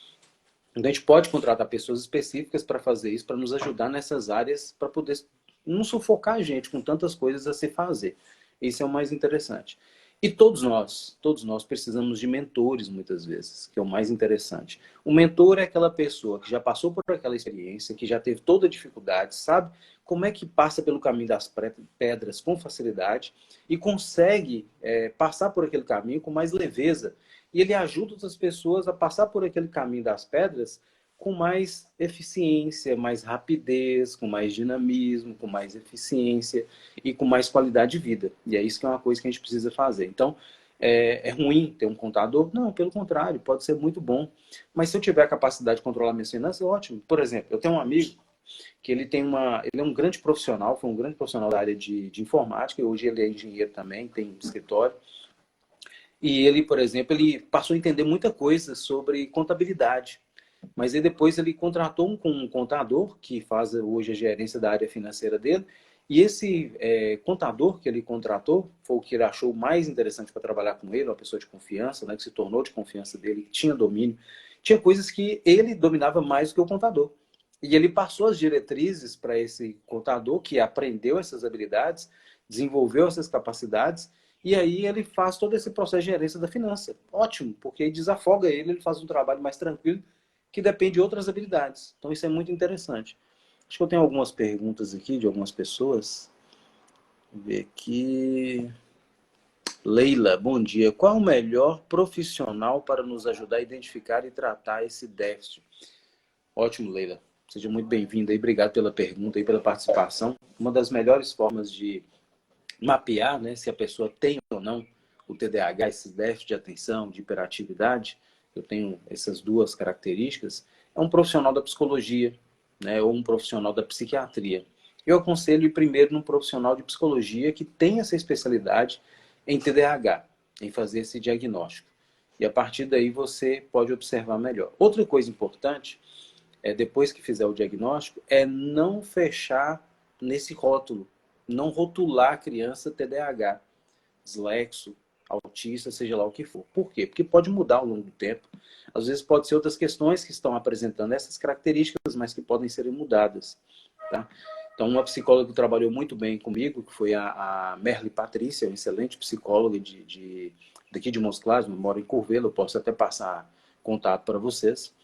Então, a gente pode contratar pessoas específicas para fazer isso, para nos ajudar nessas áreas, para poder não sufocar a gente com tantas coisas a se fazer. Isso é o mais interessante. E todos nós precisamos de mentores muitas vezes, que é o mais interessante. O mentor é aquela pessoa que já passou por aquela experiência, que já teve toda a dificuldade, sabe como é que passa pelo caminho das pedras com facilidade e consegue passar por aquele caminho com mais leveza. E ele ajuda outras pessoas a passar por aquele caminho das pedras com mais eficiência, mais rapidez, com mais dinamismo, com mais eficiência e com mais qualidade de vida. E é isso que é uma coisa que a gente precisa fazer. Então, é ruim ter um contador? Não, pelo contrário, pode ser muito bom. Mas se eu tiver a capacidade de controlar minhas finanças, é ótimo. Por exemplo, eu tenho um amigo que ele é um grande profissional, foi um grande profissional da área de informática, e hoje ele é engenheiro também, tem um escritório. E ele, por exemplo, ele passou a entender muita coisa sobre contabilidade. Mas aí depois ele contratou um contador que faz hoje a gerência da área financeira dele. E esse contador que ele contratou foi o que ele achou mais interessante para trabalhar com ele, uma pessoa de confiança, né, que se tornou de confiança dele, que tinha domínio. Tinha coisas que ele dominava mais do que o contador. E ele passou as diretrizes para esse contador que aprendeu essas habilidades, desenvolveu essas capacidades, e aí ele faz todo esse processo de gerência da finança. Ótimo, porque aí desafoga ele, ele faz um trabalho mais tranquilo, que depende de outras habilidades. Então isso é muito interessante. Acho que eu tenho algumas perguntas aqui de algumas pessoas. Vou ver aqui. Leila, bom dia. Qual o melhor profissional para nos ajudar a identificar e tratar esse déficit? Ótimo, Leila. Seja muito bem-vinda e obrigado pela pergunta e pela participação. Uma das melhores formas de mapear, né, se a pessoa tem ou não o TDAH, esses déficits de atenção, de hiperatividade, eu tenho essas duas características, é um profissional da psicologia, né, ou um profissional da psiquiatria. Eu aconselho ir primeiro num profissional de psicologia que tem essa especialidade em TDAH, em fazer esse diagnóstico. E a partir daí você pode observar melhor. Outra coisa importante, depois que fizer o diagnóstico, é não fechar nesse rótulo, não rotular a criança TDAH, dislexo, autista, seja lá o que for. Por quê? Porque pode mudar ao longo do tempo. Às vezes pode ser outras questões que estão apresentando essas características, mas que podem ser mudadas. Tá? Então, uma psicóloga que trabalhou muito bem comigo, que foi a Merle Patrícia, uma excelente psicóloga daqui de Montes Claros, mora em Curvelo, eu posso até passar contato para vocês.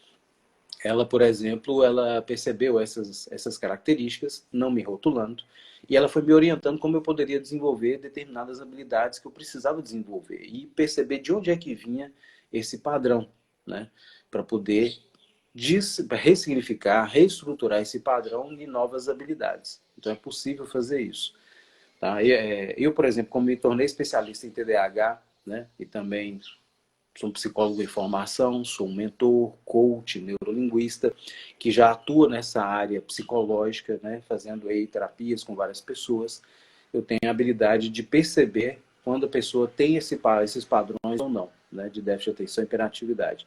Ela, por exemplo, ela percebeu essas características, não me rotulando, e ela foi me orientando como eu poderia desenvolver determinadas habilidades que eu precisava desenvolver e perceber de onde é que vinha esse padrão, né? Para poder ressignificar, reestruturar esse padrão em novas habilidades. Então é possível fazer isso. Tá? Eu, por exemplo, como me tornei especialista em TDAH, né? E também sou um psicólogo em formação, sou um mentor, coach, neurolinguista, que já atua nessa área psicológica, né, fazendo aí terapias com várias pessoas. Eu tenho a habilidade de perceber quando a pessoa tem esses padrões ou não, né, de déficit de atenção e hiperatividade.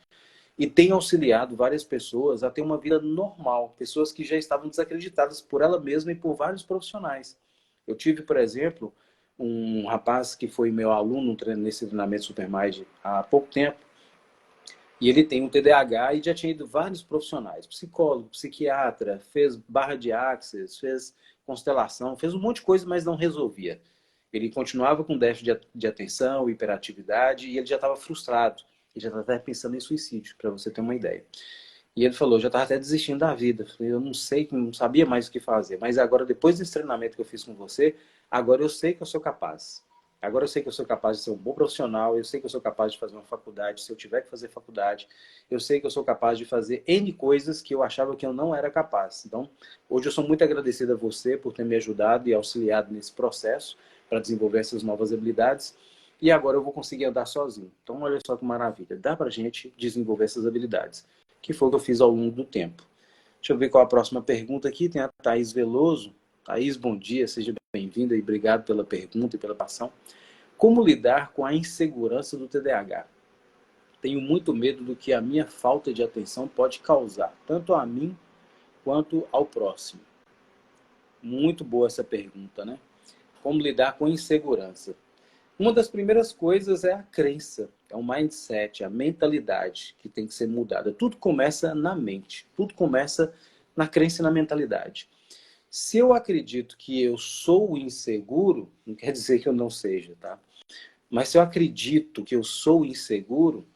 E tenho auxiliado várias pessoas a ter uma vida normal, pessoas que já estavam desacreditadas por ela mesma e por vários profissionais. Eu tive, por exemplo, um rapaz que foi meu aluno nesse treinamento Supermind há pouco tempo, e ele tem um TDAH e já tinha ido vários profissionais, psicólogo, psiquiatra, fez barra de Access, fez constelação, fez um monte de coisa, mas não resolvia. Ele continuava com déficit de atenção, hiperatividade, e ele já estava frustrado. Ele já estava até pensando em suicídio, para você ter uma ideia. E ele falou, já estava até desistindo da vida. Eu não sei, não sabia mais o que fazer. Mas agora, depois desse treinamento que eu fiz com você, agora eu sei que eu sou capaz. Agora eu sei que eu sou capaz de ser um bom profissional, eu sei que eu sou capaz de fazer uma faculdade, se eu tiver que fazer faculdade, eu sei que eu sou capaz de fazer N coisas que eu achava que eu não era capaz. Então, hoje eu sou muito agradecido a você por ter me ajudado e auxiliado nesse processo para desenvolver essas novas habilidades. E agora eu vou conseguir andar sozinho. Então, olha só que maravilha. Dá para a gente desenvolver essas habilidades, que foi o que eu fiz ao longo do tempo. Deixa eu ver qual a próxima pergunta aqui. Tem a Thaís Veloso. Thaís, bom dia, seja bem-vinda e obrigado pela pergunta e pela participação. Como lidar com a insegurança do TDAH? Tenho muito medo do que a minha falta de atenção pode causar, tanto a mim quanto ao próximo. Muito boa essa pergunta, né? Como lidar com a insegurança? Uma das primeiras coisas é a crença, é o mindset, a mentalidade que tem que ser mudada. Tudo começa na mente, tudo começa na crença e na mentalidade. Se eu acredito que eu sou inseguro, não quer dizer que eu não seja, tá? Mas se eu acredito que eu sou inseguro,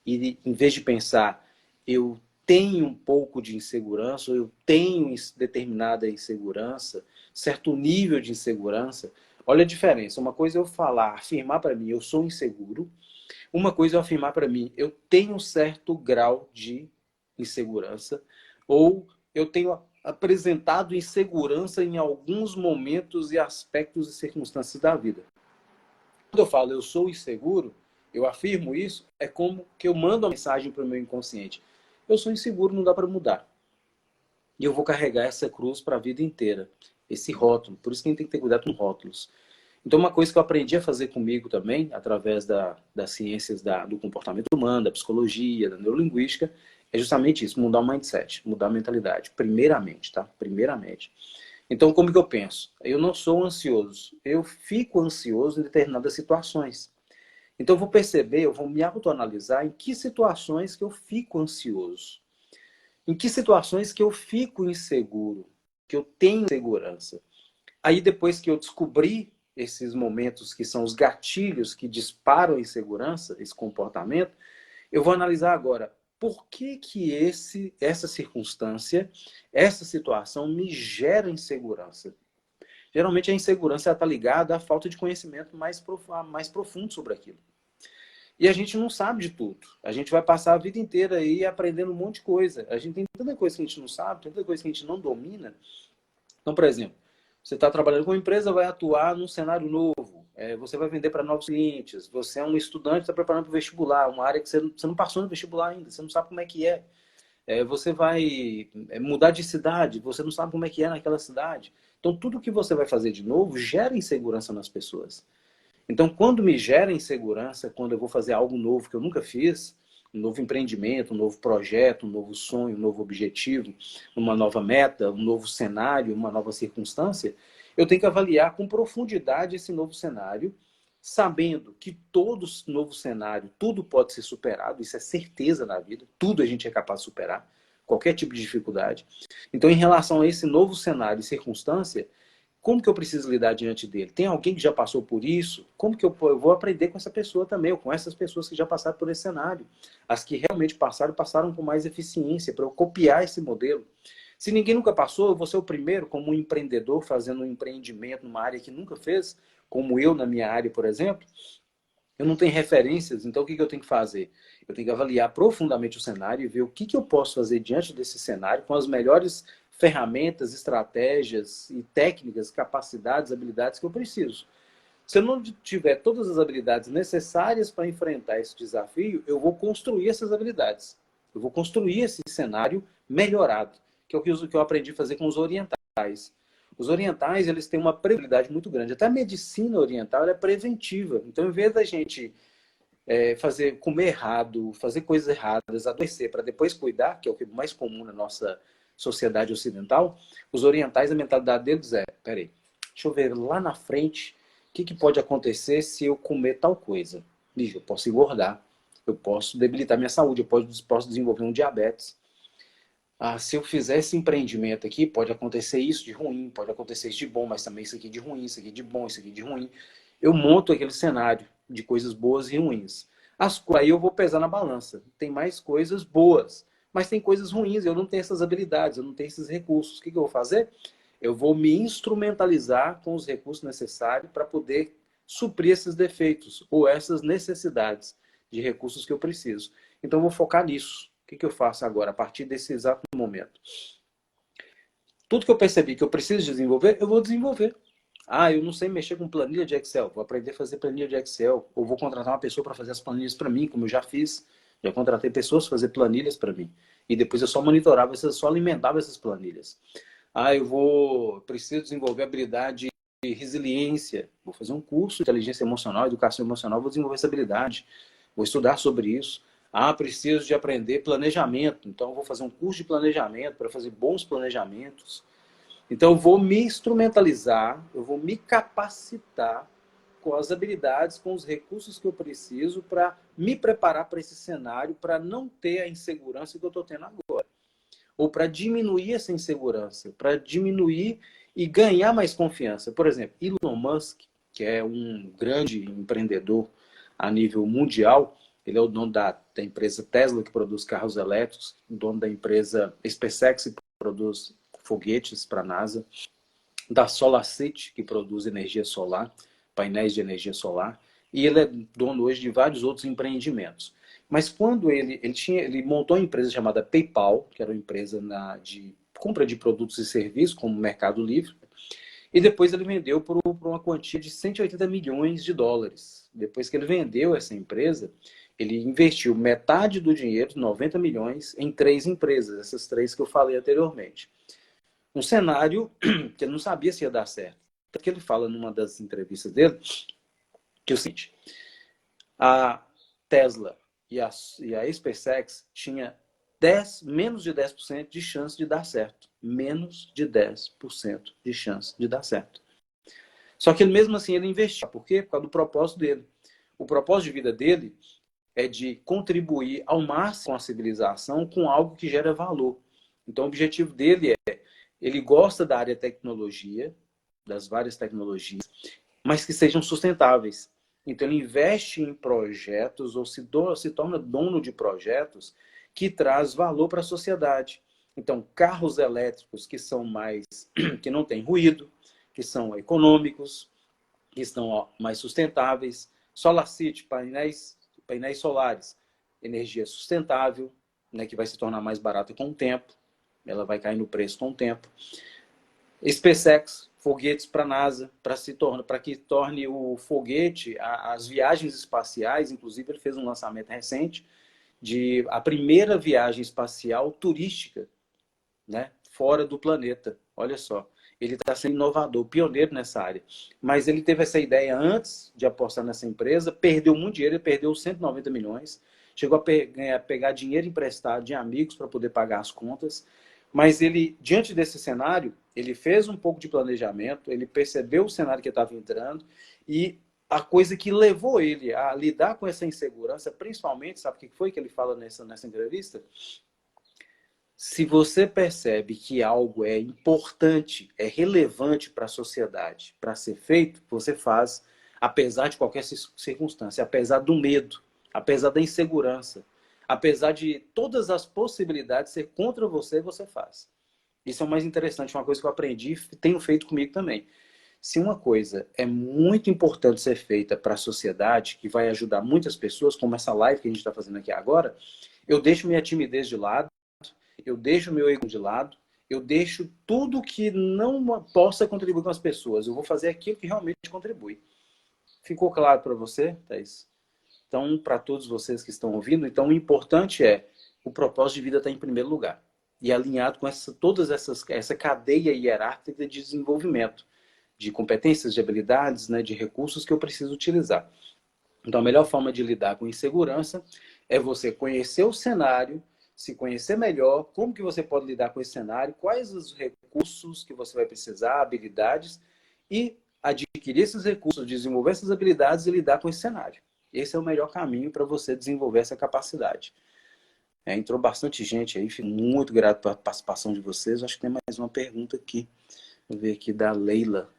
e em vez de pensar, eu tenho um pouco de insegurança, ou eu tenho determinada insegurança, certo nível de insegurança, olha a diferença. Uma coisa é eu falar, afirmar para mim, eu sou inseguro. Uma coisa é eu afirmar para mim, eu tenho um certo grau de insegurança, ou eu tenho apresentado insegurança em alguns momentos e aspectos e circunstâncias da vida. Quando eu falo eu sou inseguro, eu afirmo isso, é como que eu mando uma mensagem para o meu inconsciente. Eu sou inseguro, não dá para mudar. E eu vou carregar essa cruz para a vida inteira. Esse rótulo. Por isso que a gente tem que ter cuidado com rótulos. Então, uma coisa que eu aprendi a fazer comigo também, através das ciências do comportamento humano, da psicologia, da neurolinguística, é justamente isso, mudar o mindset, mudar a mentalidade. Primeiramente, tá? Primeiramente. Então, como que eu penso? Eu não sou ansioso. Eu fico ansioso em determinadas situações. Então, eu vou perceber, eu vou me autoanalisar em que situações que eu fico ansioso. Em que situações que eu fico inseguro, que eu tenho insegurança. Aí, depois que eu descobri esses momentos que são os gatilhos que disparam a insegurança, esse comportamento, eu vou analisar agora por que que essa circunstância, essa situação me gera insegurança. Geralmente a insegurança está ligada à falta de conhecimento mais profundo sobre aquilo. E a gente não sabe de tudo. A gente vai passar a vida inteira aí aprendendo um monte de coisa. A gente tem tanta coisa que a gente não sabe, tanta coisa que a gente não domina. Então, por exemplo, você está trabalhando com uma empresa, vai atuar num cenário novo. Você vai vender para novos clientes. Você é um estudante, está preparando para o vestibular, uma área que você não passou no vestibular ainda, você não sabe como é que é. Você vai mudar de cidade, você não sabe como é que é naquela cidade. Então, tudo que você vai fazer de novo gera insegurança nas pessoas. Então, quando me gera insegurança, quando eu vou fazer algo novo que eu nunca fiz, um novo empreendimento, um novo projeto, um novo sonho, um novo objetivo, uma nova meta, um novo cenário, uma nova circunstância, eu tenho que avaliar com profundidade esse novo cenário, sabendo que todo novo cenário, tudo pode ser superado, isso é certeza na vida, tudo a gente é capaz de superar, qualquer tipo de dificuldade. Então, em relação a esse novo cenário e circunstância, como que eu preciso lidar diante dele? Tem alguém que já passou por isso? Como que eu vou aprender com essa pessoa também, ou com essas pessoas que já passaram por esse cenário? As que realmente passaram, passaram com mais eficiência, para eu copiar esse modelo. Se ninguém nunca passou, eu vou ser o primeiro, como um empreendedor, fazendo um empreendimento numa área que nunca fez, como eu na minha área, por exemplo. Eu não tenho referências, então o que eu tenho que fazer? Eu tenho que avaliar profundamente o cenário e ver o que eu posso fazer diante desse cenário com as melhores ferramentas, estratégias e técnicas, capacidades, habilidades que eu preciso. Se eu não tiver todas as habilidades necessárias para enfrentar esse desafio, eu vou construir essas habilidades. Eu vou construir esse cenário melhorado, que é o que eu aprendi a fazer com os orientais. Os orientais, eles têm uma preventividade muito grande. Até a medicina oriental é preventiva. Então, em vez da gente comer errado, fazer coisas erradas, adoecer para depois cuidar, que é o que é mais comum na nossa sociedade ocidental, os orientais, a mentalidade deles é, peraí, deixa eu ver lá na frente o que pode acontecer se eu comer tal coisa. Bicho, eu posso engordar, eu posso debilitar minha saúde, eu posso desenvolver um diabetes. Se eu fizer esse empreendimento aqui, pode acontecer isso de ruim, pode acontecer isso de bom, mas também isso aqui de ruim, isso aqui de bom, isso aqui de ruim. Eu monto aquele cenário de coisas boas e ruins. Aí eu vou pesar na balança. Tem mais coisas boas, mas tem coisas ruins. Eu não tenho essas habilidades, eu não tenho esses recursos. O que eu vou fazer? Eu vou me instrumentalizar com os recursos necessários para poder suprir esses defeitos ou essas necessidades de recursos que eu preciso. Então, eu vou focar nisso. O que eu faço agora, a partir desse exato momento? Tudo que eu percebi que eu preciso desenvolver, eu vou desenvolver. Ah, eu não sei mexer com planilha de Excel. Vou aprender a fazer planilha de Excel. Ou vou contratar uma pessoa para fazer as planilhas para mim, como eu já fiz. Já contratei pessoas para fazer planilhas para mim. E depois eu só monitorava, eu só alimentava essas planilhas. Ah, preciso desenvolver habilidade de resiliência. Vou fazer um curso de inteligência emocional, educação emocional, vou desenvolver essa habilidade. Vou estudar sobre isso. Ah, preciso de aprender planejamento. Então, vou fazer um curso de planejamento para fazer bons planejamentos. Então, eu vou me instrumentalizar, eu vou me capacitar com as habilidades, com os recursos que eu preciso para me preparar para esse cenário, para não ter a insegurança que eu estou tendo agora. Ou para diminuir essa insegurança, para diminuir e ganhar mais confiança. Por exemplo, Elon Musk, que é um grande empreendedor a nível mundial, ele é o dono da empresa Tesla, que produz carros elétricos, o dono da empresa SpaceX, que produz foguetes para a NASA, da SolarCity, que produz energia solar, painéis de energia solar, e ele é dono hoje de vários outros empreendimentos. Mas quando ele montou uma empresa chamada PayPal, que era uma empresa de compra de produtos e serviços, como o Mercado Livre, e depois ele vendeu por uma quantia de 180 milhões de dólares. Depois que ele vendeu essa empresa, ele investiu metade do dinheiro, 90 milhões, em 3 empresas, essas 3 que eu falei anteriormente. Um cenário que ele não sabia se ia dar certo. Porque ele fala numa das entrevistas dele que é o seguinte: a Tesla e a SpaceX tinha menos de 10% de chance de dar certo. Menos de 10% de chance de dar certo. Só que ele mesmo assim ele investiu. Por quê? Por causa do propósito dele. O propósito de vida dele é de contribuir ao máximo com a civilização com algo que gera valor. Então o objetivo dele ele gosta da área tecnologia, das várias tecnologias, mas que sejam sustentáveis. Então ele investe em projetos ou se torna dono de projetos que traz valor para a sociedade. Então, carros elétricos que não têm ruído, que são econômicos, que estão mais sustentáveis, SolarCity, painéis solares, energia sustentável, né, que vai se tornar mais barata com o tempo, ela vai cair no preço com o tempo. SpaceX, foguetes para a NASA, para que torne o foguete, as viagens espaciais, inclusive ele fez um lançamento recente de a primeira viagem espacial turística, né, fora do planeta. Olha só, ele está sendo inovador, pioneiro nessa área. Mas ele teve essa ideia antes de apostar nessa empresa, perdeu muito dinheiro, ele perdeu 190 milhões, chegou a pegar dinheiro emprestado de amigos para poder pagar as contas. Mas ele, diante desse cenário, ele fez um pouco de planejamento, ele percebeu o cenário que estava entrando e a coisa que levou ele a lidar com essa insegurança, principalmente, sabe o que foi que ele fala nessa entrevista? Se você percebe que algo é importante, é relevante para a sociedade, para ser feito, você faz, apesar de qualquer circunstância, apesar do medo, apesar da insegurança, apesar de todas as possibilidades ser contra você, você faz. Isso é o mais interessante, uma coisa que eu aprendi e tenho feito comigo também. Se uma coisa é muito importante ser feita para a sociedade, que vai ajudar muitas pessoas, como essa live que a gente está fazendo aqui agora, eu deixo minha timidez de lado, eu deixo meu ego de lado, eu deixo tudo que não possa contribuir com as pessoas. Eu vou fazer aquilo que realmente contribui. Ficou claro para você, Thaís? Então, para todos vocês que estão ouvindo, então o importante é o propósito de vida estar em primeiro lugar. E alinhado com essa cadeia hierárquica de desenvolvimento, de competências, de habilidades, né, de recursos que eu preciso utilizar. Então, a melhor forma de lidar com insegurança é você conhecer o cenário, se conhecer melhor, como que você pode lidar com esse cenário, quais os recursos que você vai precisar, habilidades, e adquirir esses recursos, desenvolver essas habilidades e lidar com esse cenário. Esse é o melhor caminho para você desenvolver essa capacidade. Entrou bastante gente aí, fico muito grato pela participação de vocês. Acho que tem mais uma pergunta aqui. Vou ver aqui da Leila.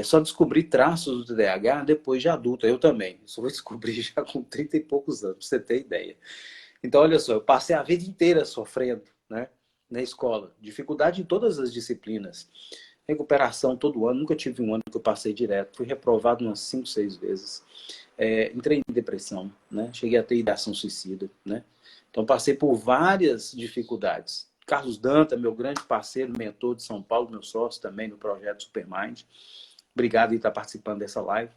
Só descobri traços do TDAH depois de adulta. Eu também. Só vou descobrir já com 30 e poucos anos, para você ter ideia. Então, olha só, eu passei a vida inteira sofrendo, né, na escola. Dificuldade em todas as disciplinas. recuperação todo ano, nunca tive um ano que eu passei direto, fui reprovado umas 5, 6 vezes. Entrei em depressão, né? Cheguei a ter ideação suicida, né? Então passei por várias dificuldades. Carlos Danta, meu grande parceiro, mentor de São Paulo, meu sócio também no projeto Supermind. Obrigado por estar participando dessa live.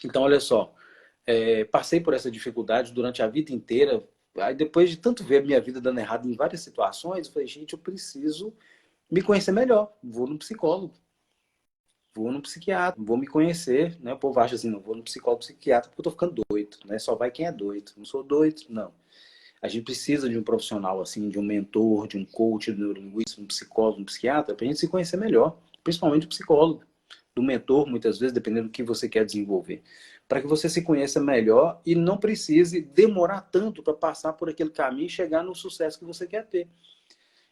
Então, olha só, passei por essa dificuldade durante a vida inteira. Aí depois de tanto ver a minha vida dando errado em várias situações, eu falei, gente, eu preciso me conhecer melhor. Vou no psicólogo, vou no psiquiatra, vou me conhecer, né? O povo acha assim, não vou no psicólogo, psiquiatra, porque eu tô ficando doido, né? Só vai quem é doido. Não sou doido, não. A gente precisa de um profissional, assim, de um mentor, de um coach, de um neurolinguista, um psicólogo, um psiquiatra, pra gente se conhecer melhor. Principalmente o psicólogo, do mentor, muitas vezes, dependendo do que você quer desenvolver. Para que você se conheça melhor e não precise demorar tanto para passar por aquele caminho e chegar no sucesso que você quer ter.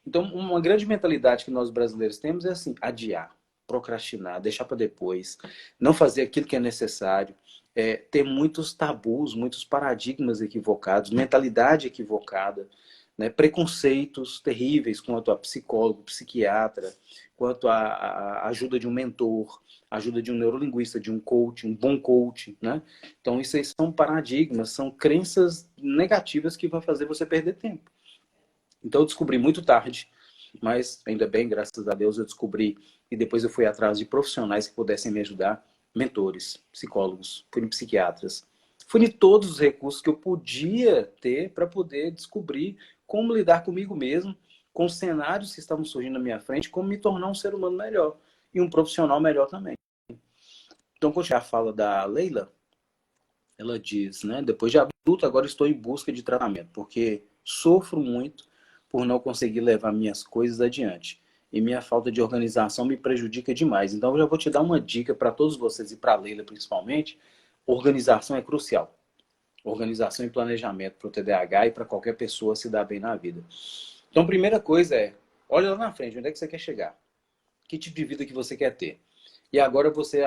Então, uma grande mentalidade que nós brasileiros temos é assim, adiar, procrastinar, deixar para depois, não fazer aquilo que é necessário, ter muitos tabus, muitos paradigmas equivocados, mentalidade equivocada, né, preconceitos terríveis quanto a psicólogo, psiquiatra, quanto a ajuda de um mentor, ajuda de um neurolinguista, de um coach, um bom coach, né? Então, isso aí são paradigmas, são crenças negativas que vão fazer você perder tempo. Então eu descobri muito tarde, mas ainda bem, graças a Deus, eu descobri e depois eu fui atrás de profissionais que pudessem me ajudar, mentores, psicólogos, fui em psiquiatras. Fui em todos os recursos que eu podia ter para poder descobrir como lidar comigo mesmo, com os cenários que estavam surgindo na minha frente, como me tornar um ser humano melhor e um profissional melhor também. Então, quando a fala da Leila, ela diz, né, depois de adulto, agora estou em busca de tratamento, porque sofro muito por não conseguir levar minhas coisas adiante. E minha falta de organização me prejudica demais. Então, eu já vou te dar uma dica para todos vocês e para a Leila principalmente. Organização é crucial. Organização e planejamento para o TDAH e para qualquer pessoa se dar bem na vida. Então, a primeira coisa é, olha lá na frente, onde é que você quer chegar? Que tipo de vida que você quer ter? E agora você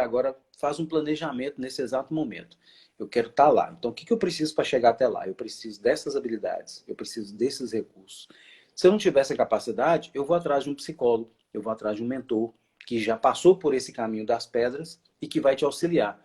faz um planejamento nesse exato momento. Eu quero estar lá. Então, o que eu preciso para chegar até lá? Eu preciso dessas habilidades, eu preciso desses recursos. Se eu não tiver essa capacidade, eu vou atrás de um psicólogo, eu vou atrás de um mentor que já passou por esse caminho das pedras e que vai te auxiliar.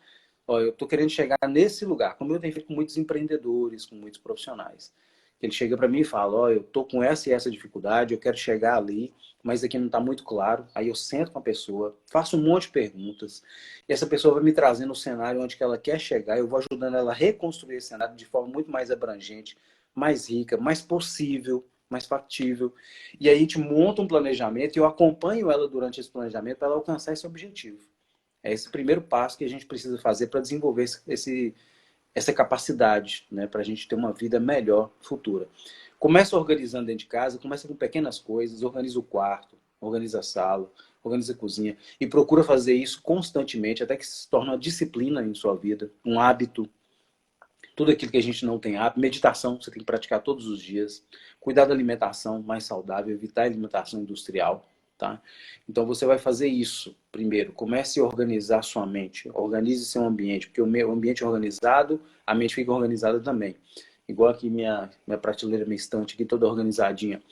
Ó, eu estou querendo chegar nesse lugar, como eu tenho feito com muitos empreendedores, com muitos profissionais. Ele chega para mim e fala, ó, eu estou com essa e essa dificuldade, eu quero chegar ali, mas aqui não está muito claro. Aí eu sento com a pessoa, faço um monte de perguntas, e essa pessoa vai me trazendo o cenário onde que ela quer chegar, eu vou ajudando ela a reconstruir esse cenário de forma muito mais abrangente, mais rica, mais possível, mais factível. E aí a gente monta um planejamento e eu acompanho ela durante esse planejamento para ela alcançar esse objetivo. É esse primeiro passo que a gente precisa fazer para desenvolver essa capacidade, né, para a gente ter uma vida melhor futura. Começa organizando dentro de casa, começa com pequenas coisas, organiza o quarto, organiza a sala, organiza a cozinha e procura fazer isso constantemente até que se torne uma disciplina em sua vida, um hábito. Tudo aquilo que a gente não tem hábito, meditação, você tem que praticar todos os dias, cuidar da alimentação mais saudável, evitar a alimentação industrial, tá? Então você vai fazer isso primeiro. Comece a organizar sua mente, organize seu ambiente, porque o ambiente organizado, a mente fica organizada também. Igual aqui minha prateleira, minha estante aqui toda organizadinha.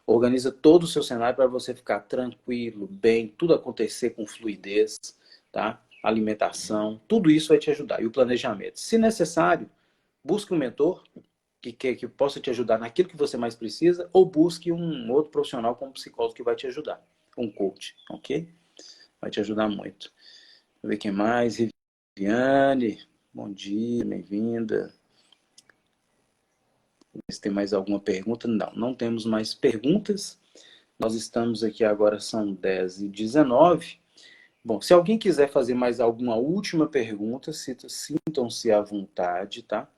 Organiza todo o seu cenário para você ficar tranquilo, bem, tudo acontecer com fluidez, tá? Alimentação, tudo isso vai te ajudar. E o planejamento. Se necessário, busque um mentor que possa te ajudar naquilo que você mais precisa, ou busque um outro profissional como psicólogo que vai te ajudar. Um coach, ok? Vai te ajudar muito. Deixa eu ver quem mais. Viviane, bom dia, bem-vinda. Se tem mais alguma pergunta? Não, não temos mais perguntas. Nós estamos aqui agora, são 10h19. Bom, se alguém quiser fazer mais alguma última pergunta, sintam-se à vontade, tá?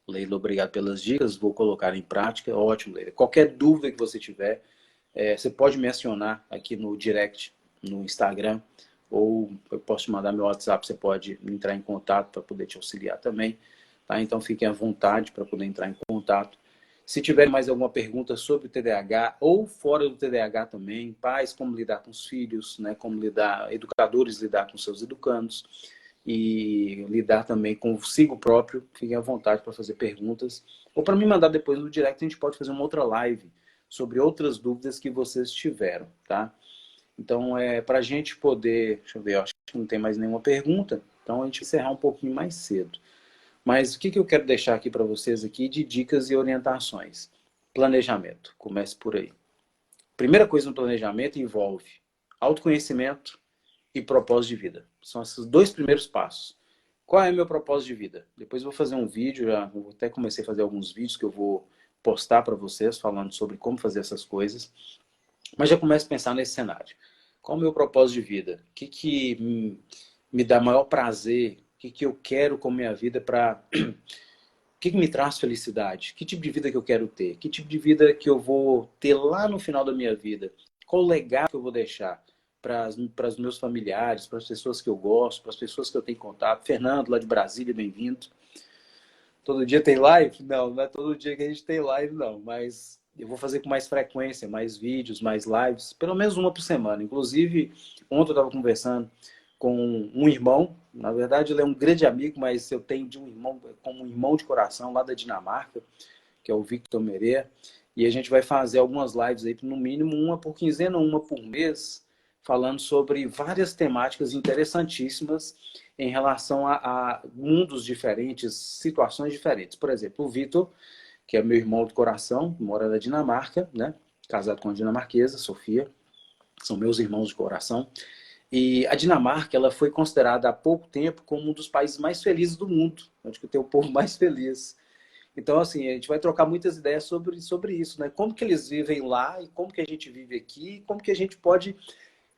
Leila, obrigado pelas dicas, vou colocar em prática. Ótimo, Leila. Qualquer dúvida que você tiver, você pode me acionar aqui no direct, no Instagram, ou eu posso te mandar meu WhatsApp, você pode entrar em contato para poder te auxiliar também. Tá? Então fiquem à vontade para poder entrar em contato. Se tiver mais alguma pergunta sobre o TDAH ou fora do TDAH também, pais, como lidar com os filhos, né? Como lidar, educadores lidar com seus educandos e lidar também consigo próprio, fiquem à vontade para fazer perguntas. Ou para me mandar depois no direct, a gente pode fazer uma outra live sobre outras dúvidas que vocês tiveram, tá? Então, para a gente poder... Deixa eu ver, eu acho que não tem mais nenhuma pergunta. Então, a gente vai encerrar um pouquinho mais cedo. Mas o que eu quero deixar aqui para vocês aqui de dicas e orientações? Planejamento. Comece por aí. Primeira coisa no planejamento envolve autoconhecimento e propósito de vida. São esses dois primeiros passos. Qual é o meu propósito de vida? Depois eu vou fazer um vídeo, eu até comecei a fazer alguns vídeos que eu vou postar para vocês, falando sobre como fazer essas coisas. Mas já começo a pensar nesse cenário. Qual é o meu propósito de vida? O que me dá maior prazer? O que eu quero com a minha vida para... O que me traz felicidade? Que tipo de vida que eu quero ter? Que tipo de vida que eu vou ter lá no final da minha vida? Qual o legado que eu vou deixar para os meus familiares, para as pessoas que eu gosto, para as pessoas que eu tenho contato? Fernando, lá de Brasília, bem-vindo. Todo dia tem live? Não, não é todo dia que a gente tem live, não. Mas eu vou fazer com mais frequência, mais vídeos, mais lives. Pelo menos uma por semana. Inclusive, ontem eu estava conversando com um irmão. Na verdade, ele é um grande amigo, mas eu tenho de um irmão, como um irmão de coração, lá da Dinamarca, que é o Victor Mereia. E a gente vai fazer algumas lives aí, no mínimo uma por quinzena, uma por mês, falando sobre várias temáticas interessantíssimas em relação a mundos diferentes, situações diferentes. Por exemplo, o Vitor, que é meu irmão do coração, mora na Dinamarca, né? Casado com uma dinamarquesa, Sofia, são meus irmãos de coração. E a Dinamarca, ela foi considerada há pouco tempo como um dos países mais felizes do mundo, onde tem o povo mais feliz. Então, assim, a gente vai trocar muitas ideias sobre isso, né? Como que eles vivem lá e como que a gente vive aqui, e como que a gente pode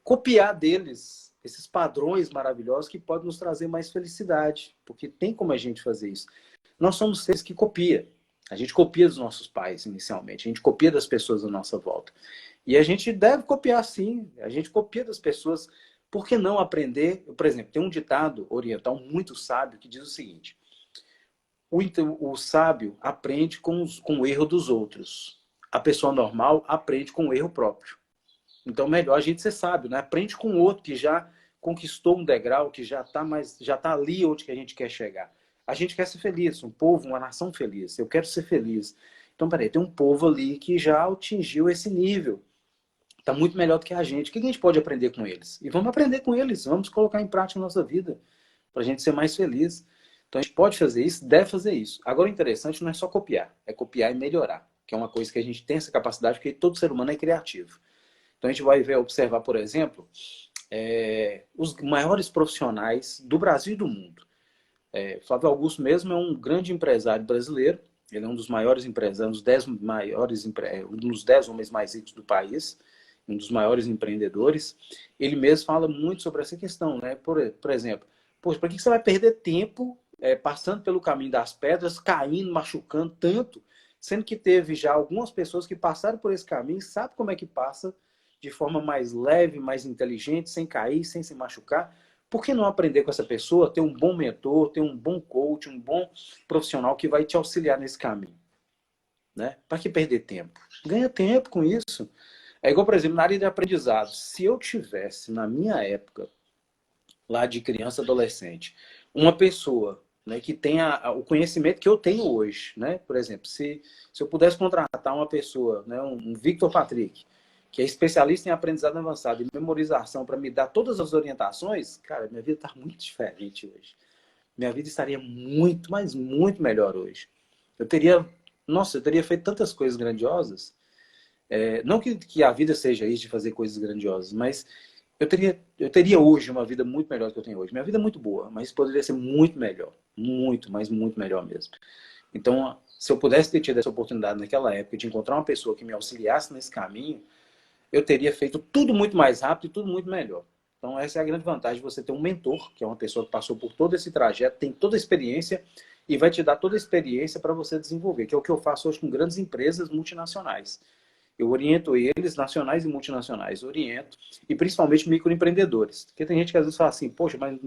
copiar deles esses padrões maravilhosos que podem nos trazer mais felicidade, porque tem como a gente fazer isso. Nós somos seres que copia. A gente copia dos nossos pais inicialmente, a gente copia das pessoas à nossa volta. E a gente deve copiar sim, a gente copia das pessoas. Por que não aprender? Por exemplo, tem um ditado oriental muito sábio que diz o seguinte: o sábio aprende com o erro dos outros. A pessoa normal aprende com o erro próprio. Então, melhor a gente ser sábio, né? Aprende com o outro que já conquistou um degrau, que já tá ali onde que a gente quer chegar. A gente quer ser feliz, um povo, uma nação feliz. Eu quero ser feliz. Então, peraí, tem um povo ali que já atingiu esse nível. Está muito melhor do que a gente. O que a gente pode aprender com eles? E vamos aprender com eles, vamos colocar em prática na nossa vida, para a gente ser mais feliz. Então, a gente pode fazer isso, deve fazer isso. Agora, o interessante não é só copiar, é copiar e melhorar, que é uma coisa que a gente tem essa capacidade, porque todo ser humano é criativo. Então a gente vai observar, por exemplo, os maiores profissionais do Brasil e do mundo. Flávio Augusto mesmo é um grande empresário brasileiro, ele é um dos maiores empresários, um dos 10 homens mais ricos do país, um dos maiores empreendedores. Ele mesmo fala muito sobre essa questão, né? Por exemplo, poxa, para que você vai perder tempo passando pelo caminho das pedras, caindo, machucando tanto, sendo que teve já algumas pessoas que passaram por esse caminho, sabe como é que passa de forma mais leve, mais inteligente, sem cair, sem se machucar? Por que não aprender com essa pessoa, ter um bom mentor, ter um bom coach, um bom profissional que vai te auxiliar nesse caminho? Né? Para que perder tempo? Ganha tempo com isso. É igual, por exemplo, na área de aprendizado. Se eu tivesse, na minha época, lá de criança, adolescente, uma pessoa, né, que tenha o conhecimento que eu tenho hoje, né? Por exemplo, se eu pudesse contratar uma pessoa, né, um Victor Patrick, que é especialista em aprendizado avançado e memorização, para me dar todas as orientações, cara, minha vida está muito diferente hoje. Minha vida estaria muito, mas muito melhor hoje. Eu teria feito tantas coisas grandiosas. Não que a vida seja isso de fazer coisas grandiosas, mas eu teria hoje uma vida muito melhor do que eu tenho hoje. Minha vida é muito boa, mas poderia ser muito melhor. Muito, mas muito melhor mesmo. Então, se eu pudesse ter tido essa oportunidade naquela época de encontrar uma pessoa que me auxiliasse nesse caminho, eu teria feito tudo muito mais rápido e tudo muito melhor. Então, essa é a grande vantagem de você ter um mentor, que é uma pessoa que passou por todo esse trajeto, tem toda a experiência e vai te dar toda a experiência para você desenvolver, que é o que eu faço hoje com grandes empresas multinacionais. Eu oriento eles, nacionais e multinacionais, oriento, e principalmente microempreendedores. Porque tem gente que às vezes fala assim, poxa, mas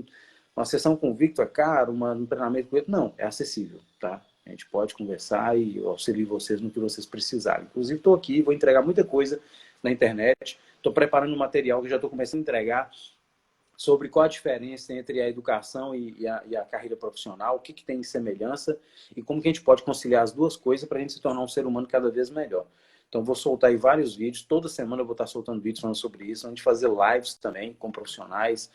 uma sessão com o Victor é caro, um treinamento com ele. Não, é acessível, tá? A gente pode conversar e eu auxilio vocês no que vocês precisarem. Inclusive, estou aqui, vou entregar muita coisa na internet. Estou preparando um material que já estou começando a entregar sobre qual a diferença entre a educação e a carreira profissional, o que tem de semelhança e como que a gente pode conciliar as duas coisas para a gente se tornar um ser humano cada vez melhor. Então, vou soltar aí vários vídeos. Toda semana eu vou estar soltando vídeos falando sobre isso. A gente fazer lives também com profissionais,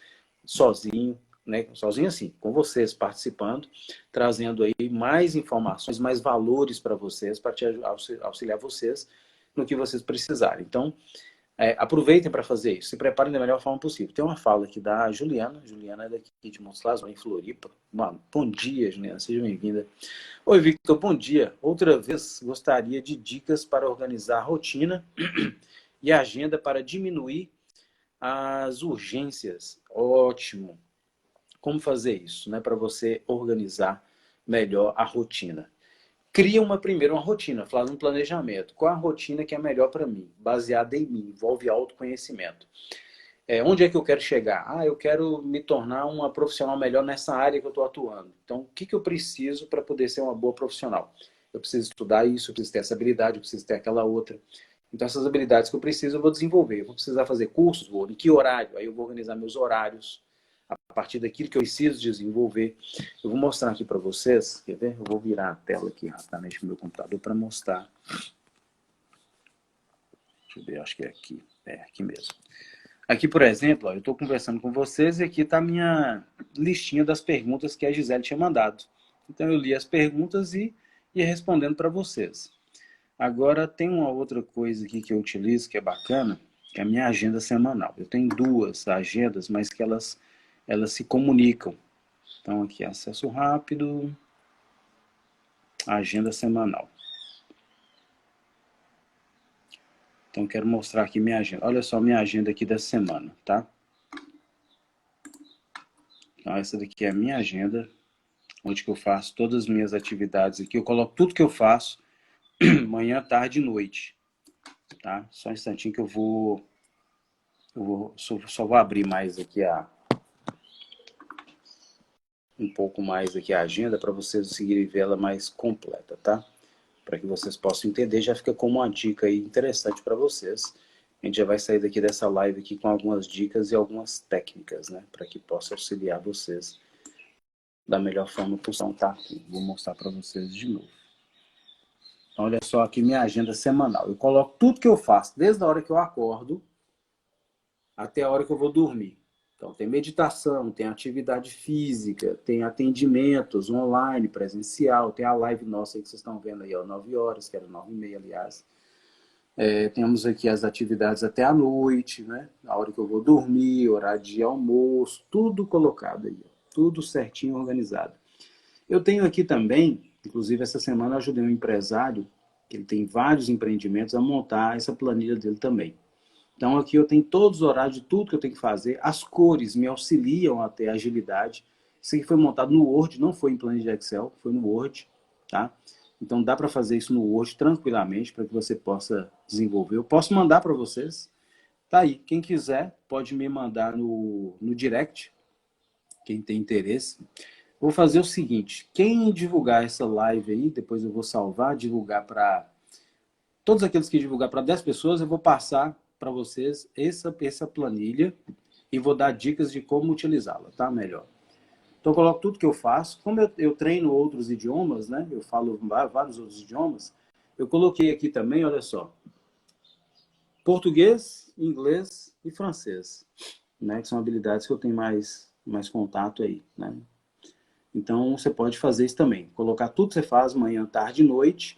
sozinho, né? Sozinho assim, com vocês participando, trazendo aí mais informações, mais valores para vocês, para auxiliar vocês no que vocês precisarem. Então, aproveitem para fazer isso, se preparem da melhor forma possível. Tem uma fala aqui da Juliana. Juliana é daqui de Montes Claros, em Floripa. Mano, bom dia, Juliana, seja bem-vinda. Oi, Victor, bom dia. Outra vez, gostaria de dicas para organizar a rotina e a agenda para diminuir as urgências. Ótimo. Como fazer isso, né, para você organizar melhor a rotina? Cria primeiro uma rotina, faz um planejamento. Qual a rotina que é melhor para mim? Baseada em mim, envolve autoconhecimento. Onde é que eu quero chegar? Eu quero me tornar uma profissional melhor nessa área que eu estou atuando. Então, o que eu preciso para poder ser uma boa profissional? Eu preciso estudar isso, eu preciso ter essa habilidade, eu preciso ter aquela outra. Então, essas habilidades que eu preciso, eu vou desenvolver. Eu vou precisar fazer cursos, em que horário? Aí eu vou organizar meus horários a partir daquilo que eu preciso desenvolver. Eu vou mostrar aqui para vocês, quer ver? Eu vou virar a tela aqui rapidamente no meu computador para mostrar. Deixa eu ver, acho que é aqui. Aqui mesmo. Aqui, por exemplo, eu estou conversando com vocês e aqui está a minha listinha das perguntas que a Gisele tinha mandado. Então, eu li as perguntas e ia respondendo para vocês. Agora, tem uma outra coisa aqui que eu utilizo, que é bacana, que é a minha agenda semanal. Eu tenho duas agendas, mas que elas se comunicam. Então, aqui, acesso rápido, agenda semanal. Então, quero mostrar aqui minha agenda. Olha só minha agenda aqui da semana, tá? Então, essa daqui é a minha agenda, onde que eu faço todas as minhas atividades aqui. Eu coloco tudo que eu faço, manhã, tarde e noite, tá? Só um instantinho que só vou abrir mais aqui um pouco mais aqui a agenda para vocês conseguirem ver ela mais completa, tá? Para que vocês possam entender, já fica como uma dica aí interessante para vocês. A gente já vai sair daqui dessa live aqui com algumas dicas e algumas técnicas, né? Para que possa auxiliar vocês da melhor forma possível, tá? Vou mostrar para vocês de novo. Então, olha só aqui minha agenda semanal. Eu coloco tudo que eu faço, desde a hora que eu acordo até a hora que eu vou dormir. Então, tem meditação, tem atividade física, tem atendimentos online, presencial, tem a live nossa aí que vocês estão vendo aí, 9 horas, que era 9h30, aliás. Temos aqui as atividades até a noite, né? A hora que eu vou dormir, horário de almoço, tudo colocado aí, tudo certinho, organizado. Eu tenho aqui também, inclusive essa semana eu ajudei um empresário, que ele tem vários empreendimentos, a montar essa planilha dele também. Então aqui eu tenho todos os horários de tudo que eu tenho que fazer, as cores me auxiliam a ter agilidade. Isso aqui foi montado no Word, não foi em planilha de Excel, foi no Word, tá? Então dá para fazer isso no Word tranquilamente, para que você possa desenvolver. Eu posso mandar para vocês, tá aí. Quem quiser pode me mandar no direct, quem tem interesse. Vou fazer o seguinte, quem divulgar essa live aí, depois eu vou salvar, divulgar para... Todos aqueles que divulgar para 10 pessoas, eu vou passar para vocês essa planilha e vou dar dicas de como utilizá-la, tá? Melhor. Então, eu coloco tudo que eu faço. Como eu treino outros idiomas, né? Eu falo vários outros idiomas. Eu coloquei aqui também, olha só, português, inglês e francês, né? Que são habilidades que eu tenho mais contato aí, né? Então, você pode fazer isso também. Colocar tudo que você faz manhã, tarde e noite.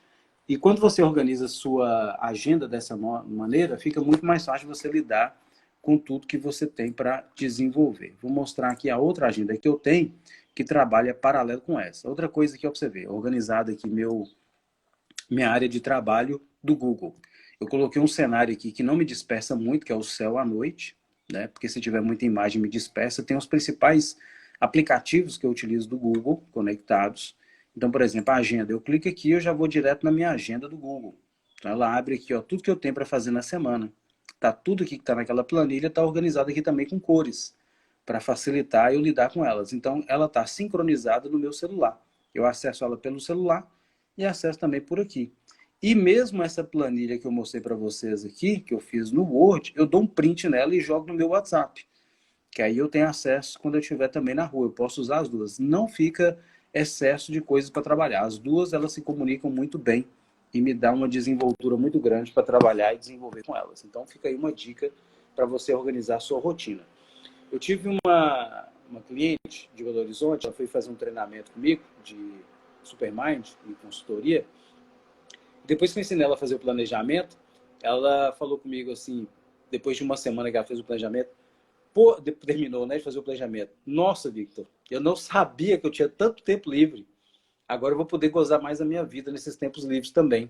E quando você organiza a sua agenda dessa maneira, fica muito mais fácil você lidar com tudo que você tem para desenvolver. Vou mostrar aqui a outra agenda que eu tenho, que trabalha paralelo com essa. Outra coisa aqui, ó, para você ver, organizada aqui minha área de trabalho do Google. Eu coloquei um cenário aqui que não me dispersa muito, que é o céu à noite, né? Porque se tiver muita imagem me dispersa. Tem os principais aplicativos que eu utilizo do Google conectados. Então, por exemplo, a agenda. Eu clico aqui e eu já vou direto na minha agenda do Google. Então, ela abre aqui, ó, tudo que eu tenho para fazer na semana. Tá tudo aqui que está naquela planilha, está organizado aqui também com cores, para facilitar eu lidar com elas. Então, ela está sincronizada no meu celular. Eu acesso ela pelo celular e acesso também por aqui. E mesmo essa planilha que eu mostrei para vocês aqui, que eu fiz no Word, eu dou um print nela e jogo no meu WhatsApp. Que aí eu tenho acesso quando eu estiver também na rua. Eu posso usar as duas. Não fica excesso de coisas para trabalhar. As duas, elas se comunicam muito bem e me dá uma desenvoltura muito grande para trabalhar e desenvolver com elas. Então fica aí uma dica para você organizar a sua rotina. Eu tive uma cliente de Belo Horizonte, ela foi fazer um treinamento comigo de Supermind e consultoria. Depois que eu ensinei ela a fazer o planejamento, ela falou comigo assim, depois de uma semana que ela fez o planejamento, pô, terminou, né, de fazer o planejamento. Nossa, Victor, eu não sabia que eu tinha tanto tempo livre. Agora eu vou poder gozar mais da minha vida nesses tempos livres também.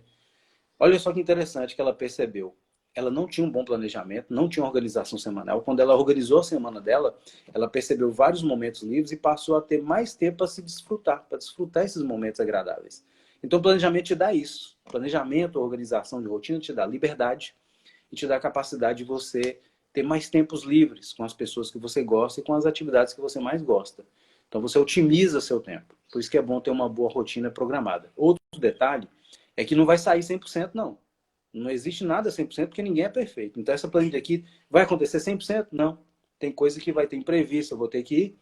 Olha só que interessante que ela percebeu. Ela não tinha um bom planejamento, não tinha uma organização semanal. Quando ela organizou a semana dela, ela percebeu vários momentos livres e passou a ter mais tempo para se desfrutar, para desfrutar esses momentos agradáveis. Então, o planejamento te dá isso. Planejamento, organização de rotina te dá liberdade e te dá a capacidade de você ter mais tempos livres com as pessoas que você gosta e com as atividades que você mais gosta. Então, você otimiza seu tempo. Por isso que é bom ter uma boa rotina programada. Outro detalhe é que não vai sair 100%, não. Não existe nada 100% porque ninguém é perfeito. Então, essa planilha aqui vai acontecer 100%? Não. Tem coisa que vai ter imprevisto, eu vou ter que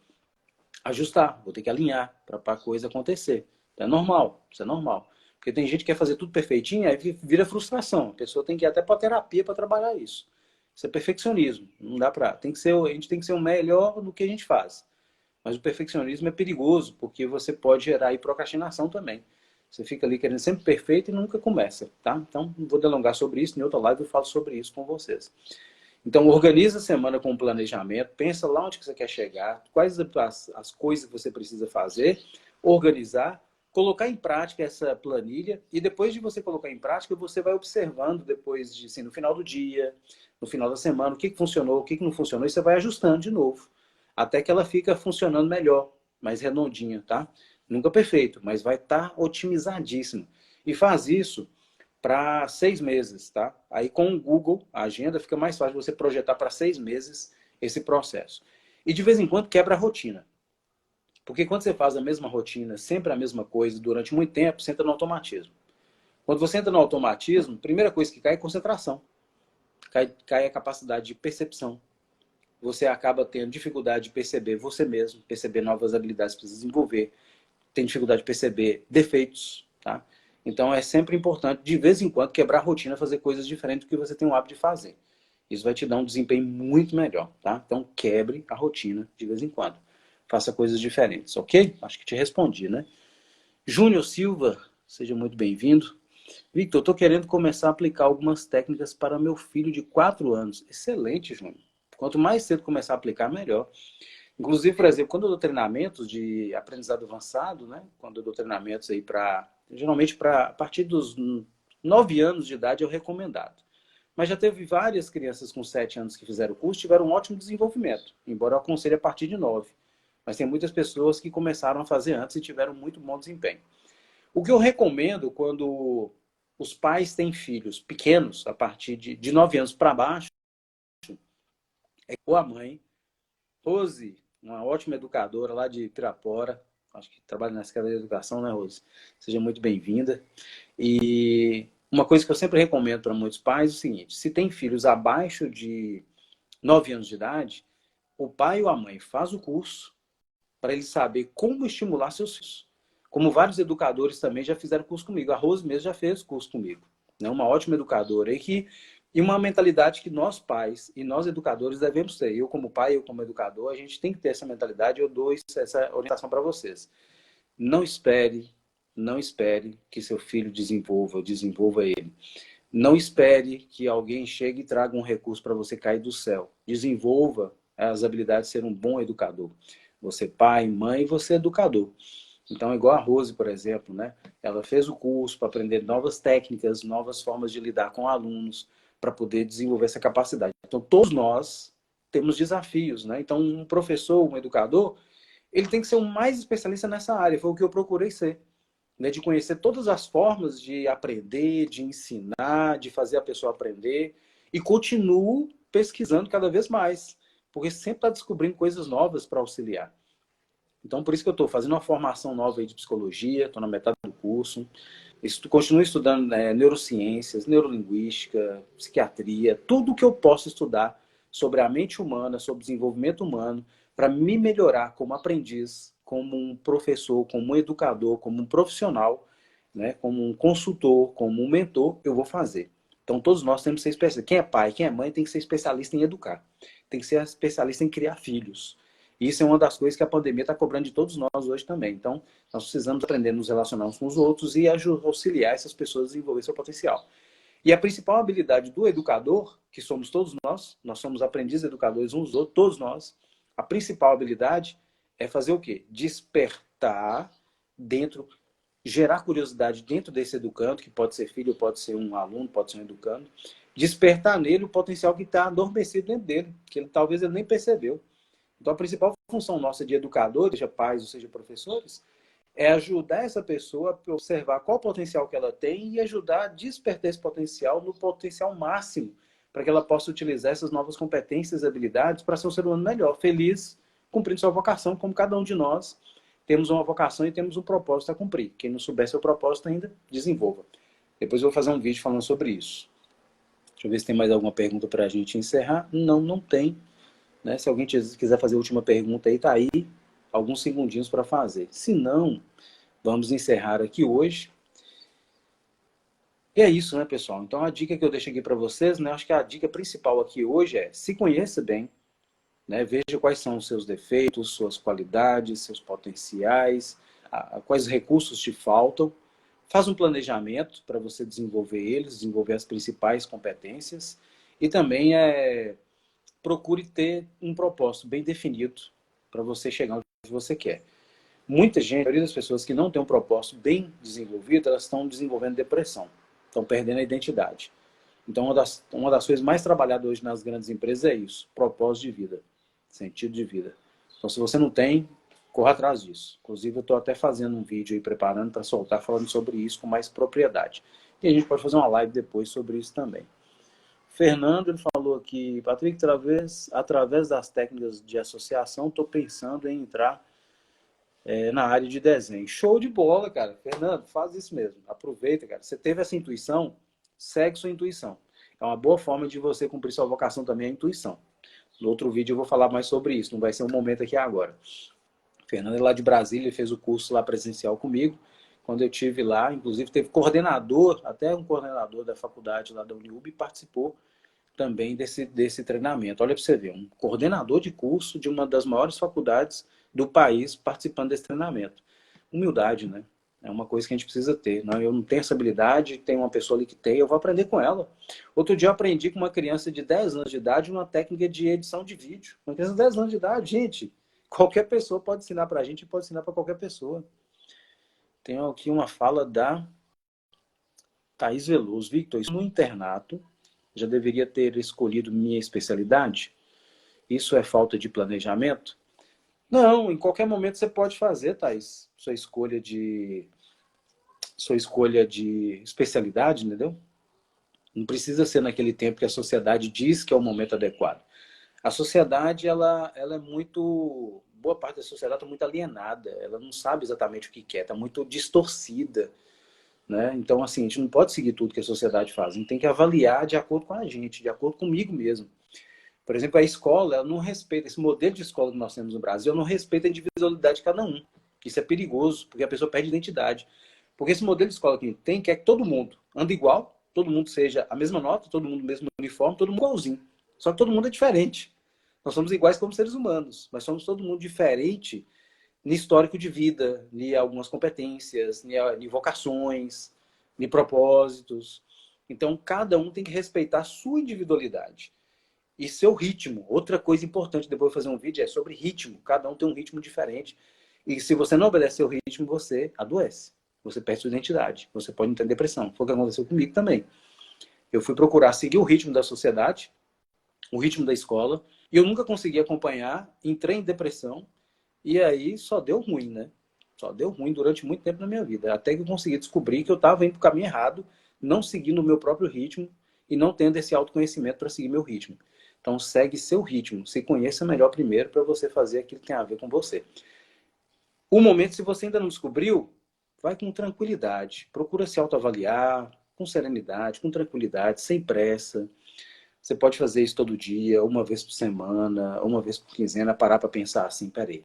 ajustar, vou ter que alinhar para a coisa acontecer. É normal, isso é normal. Porque tem gente que quer fazer tudo perfeitinho, aí vira frustração. A pessoa tem que ir até para terapia para trabalhar isso. Isso é perfeccionismo. Não dá para. A gente tem que ser o melhor no que a gente faz. Mas o perfeccionismo é perigoso, porque você pode gerar aí procrastinação também. Você fica ali querendo sempre perfeito e nunca começa, tá? Então, não vou delongar sobre isso. Em outra live eu falo sobre isso com vocês. Então, organiza a semana com um planejamento, pensa lá onde que você quer chegar, quais as coisas que você precisa fazer, organizar, colocar em prática essa planilha e depois de você colocar em prática, você vai observando depois de, assim, no final do dia, no final da semana, o que funcionou, o que não funcionou, e você vai ajustando de novo, até que ela fica funcionando melhor, mais redondinha, tá? Nunca perfeito, mas vai estar otimizadíssimo. E faz isso para 6 meses, tá? Aí com o Google, a agenda, fica mais fácil você projetar para 6 meses esse processo. E de vez em quando quebra a rotina. Porque quando você faz a mesma rotina, sempre a mesma coisa, durante muito tempo, você entra no automatismo. Quando você entra no automatismo, a primeira coisa que cai é concentração. Cai a capacidade de percepção. Você acaba tendo dificuldade de perceber você mesmo, perceber novas habilidades para desenvolver, tem dificuldade de perceber defeitos, tá? Então é sempre importante, de vez em quando, quebrar a rotina, fazer coisas diferentes do que você tem o hábito de fazer. Isso vai te dar um desempenho muito melhor, tá? Então quebre a rotina de vez em quando. Faça coisas diferentes, ok? Acho que te respondi, né? Júnior Silva, seja muito bem-vindo. Victor, eu estou querendo começar a aplicar algumas técnicas para meu filho de 4 anos. Excelente, Júnior. Quanto mais cedo começar a aplicar, melhor. Inclusive, por exemplo, quando eu dou treinamentos de aprendizado avançado, né? Quando eu dou treinamentos aí geralmente a partir dos 9 anos de idade é o recomendado. Mas já teve várias crianças com 7 anos que fizeram o curso, tiveram um ótimo desenvolvimento, embora eu aconselhe a partir de 9. Mas tem muitas pessoas que começaram a fazer antes e tiveram muito bom desempenho. O que eu recomendo quando os pais têm filhos pequenos, a partir de 9 anos para baixo, é com a mãe, Rose, uma ótima educadora lá de Pirapora, acho que trabalha na Secretaria de Educação, né, Rose? Seja muito bem-vinda. E uma coisa que eu sempre recomendo para muitos pais é o seguinte: se tem filhos abaixo de 9 anos de idade, o pai ou a mãe faz o curso para ele saber como estimular seus filhos. Como vários educadores também já fizeram curso comigo. A Rose mesmo já fez curso comigo. Né? Uma ótima educadora e uma mentalidade que nós pais e nós educadores devemos ter. Eu como pai, eu como educador, a gente tem que ter essa mentalidade. Eu dou essa orientação para vocês. Não espere, não espere que seu filho desenvolva ele. Não espere que alguém chegue e traga um recurso para você cair do céu. Desenvolva as habilidades de ser um bom educador. Você pai, mãe, você educador. Então, igual a Rose, por exemplo, né? Ela fez o curso para aprender novas técnicas, novas formas de lidar com alunos, para poder desenvolver essa capacidade. Então, todos nós temos desafios, né? Então, um professor, um educador, ele tem que ser o mais especialista nessa área. Foi o que eu procurei ser. Né? De conhecer todas as formas de aprender, de ensinar, de fazer a pessoa aprender. E continuo pesquisando cada vez mais, porque sempre está descobrindo coisas novas para auxiliar. Então, por isso que eu estou fazendo uma formação nova aí de psicologia, estou na metade do curso. Continuo estudando neurociências, neurolinguística, psiquiatria, tudo que eu posso estudar sobre a mente humana, sobre o desenvolvimento humano, para me melhorar como aprendiz, como um professor, como um educador, como um profissional né, como um consultor, como um mentor, eu vou fazer. Então, todos nós temos que ser especialistas. Quem é pai, quem é mãe, tem que ser especialista em educar. Tem que ser especialista em criar filhos. E isso é uma das coisas que a pandemia está cobrando de todos nós hoje também. Então, nós precisamos aprender a nos relacionar uns com os outros e auxiliar essas pessoas a desenvolver seu potencial. E a principal habilidade do educador, que somos todos nós somos aprendizes educadores uns dos outros, todos nós, a principal habilidade é fazer o quê? Despertar dentro, gerar curiosidade dentro desse educando, que pode ser filho, pode ser um aluno, pode ser um educando, despertar nele o potencial que está adormecido dentro dele, que talvez ele nem percebeu. Então, a principal função nossa de educador, seja pais ou seja professores, é ajudar essa pessoa a observar qual o potencial que ela tem e ajudar a despertar esse potencial no potencial máximo, para que ela possa utilizar essas novas competências e habilidades para ser um ser humano melhor, feliz, cumprindo sua vocação, como cada um de nós temos uma vocação e temos um propósito a cumprir. Quem não souber seu propósito ainda, desenvolva. Depois eu vou fazer um vídeo falando sobre isso. Deixa eu ver se tem mais alguma pergunta para a gente encerrar. Não, não tem. Né? Se alguém quiser fazer a última pergunta aí, tá aí alguns segundinhos para fazer. Se não, vamos encerrar aqui hoje. E é isso, né, pessoal? Então, a dica que eu deixo aqui para vocês, né, acho que a dica principal aqui hoje é se conheça bem, né, veja quais são os seus defeitos, suas qualidades, seus potenciais, quais recursos te faltam. Faz um planejamento para você desenvolver eles, desenvolver as principais competências. E também procure ter um propósito bem definido para você chegar onde você quer. Muita gente, a maioria das pessoas que não tem um propósito bem desenvolvido, elas estão desenvolvendo depressão, estão perdendo a identidade. Então, uma das coisas mais trabalhadas hoje nas grandes empresas é isso, propósito de vida, sentido de vida. Então, se você não tem, corra atrás disso. Inclusive, eu estou até fazendo um vídeo aí, preparando para soltar, falando sobre isso com mais propriedade. E a gente pode fazer uma live depois sobre isso também. Fernando, ele falou aqui, Patrick, através das técnicas de associação, estou pensando em entrar na área de desenho. Show de bola, cara. Fernando, faz isso mesmo. Aproveita, cara. Você teve essa intuição, segue sua intuição. É uma boa forma de você cumprir sua vocação também, a intuição. No outro vídeo eu vou falar mais sobre isso, não vai ser um momento aqui agora. Fernando é lá de Brasília, fez o curso lá presencial comigo. Quando eu tive lá, inclusive teve coordenador, até um coordenador da faculdade lá da Uniub participou também desse treinamento. Olha para você ver, um coordenador de curso de uma das maiores faculdades do país participando desse treinamento. Humildade, né? É uma coisa que a gente precisa ter. Não, eu não tenho essa habilidade, tem uma pessoa ali que tem, eu vou aprender com ela. Outro dia eu aprendi com uma criança de 10 anos de idade uma técnica de edição de vídeo. Uma criança de 10 anos de idade, gente, qualquer pessoa pode ensinar para a gente e pode ensinar para qualquer pessoa. Tem aqui uma fala da Thaís Veloso. Victor, no internato, já deveria ter escolhido minha especialidade? Isso é falta de planejamento? Não, em qualquer momento você pode fazer, Thaís, sua escolha de especialidade, entendeu? Não precisa ser naquele tempo que a sociedade diz que é o momento adequado. A sociedade, ela é muito... Boa parte da sociedade está muito alienada. Ela não sabe exatamente o que quer, está muito distorcida. Né? Então, assim, a gente não pode seguir tudo que a sociedade faz. A gente tem que avaliar de acordo com a gente, de acordo comigo mesmo. Por exemplo, a escola, ela não respeita, esse modelo de escola que nós temos no Brasil, não respeita a individualidade de cada um. Isso é perigoso, porque a pessoa perde identidade. Porque esse modelo de escola que a gente tem quer que todo mundo ande igual, todo mundo seja a mesma nota, todo mundo mesmo uniforme, todo mundo igualzinho. Só que todo mundo é diferente. Nós somos iguais como seres humanos, mas somos todo mundo diferente no histórico de vida, em algumas competências, em vocações, em propósitos. Então, cada um tem que respeitar a sua individualidade e seu ritmo. Outra coisa importante, depois de fazer um vídeo, é sobre ritmo. Cada um tem um ritmo diferente. E se você não obedece seu ritmo, você adoece. Você perde sua identidade. Você pode ter depressão. Foi o que aconteceu comigo também. Eu fui procurar seguir o ritmo da sociedade, o ritmo da escola, e eu nunca consegui acompanhar, entrei em depressão, e aí só deu ruim, né? Só deu ruim durante muito tempo na minha vida. Até que eu consegui descobrir que eu estava indo para o caminho errado, não seguindo o meu próprio ritmo e não tendo esse autoconhecimento para seguir meu ritmo. Então segue seu ritmo, se conheça melhor primeiro para você fazer aquilo que tem a ver com você. O momento, se você ainda não descobriu, vai com tranquilidade. Procura se autoavaliar, com serenidade, com tranquilidade, sem pressa. Você pode fazer isso todo dia, uma vez por semana, uma vez por quinzena, parar para pensar assim, peraí.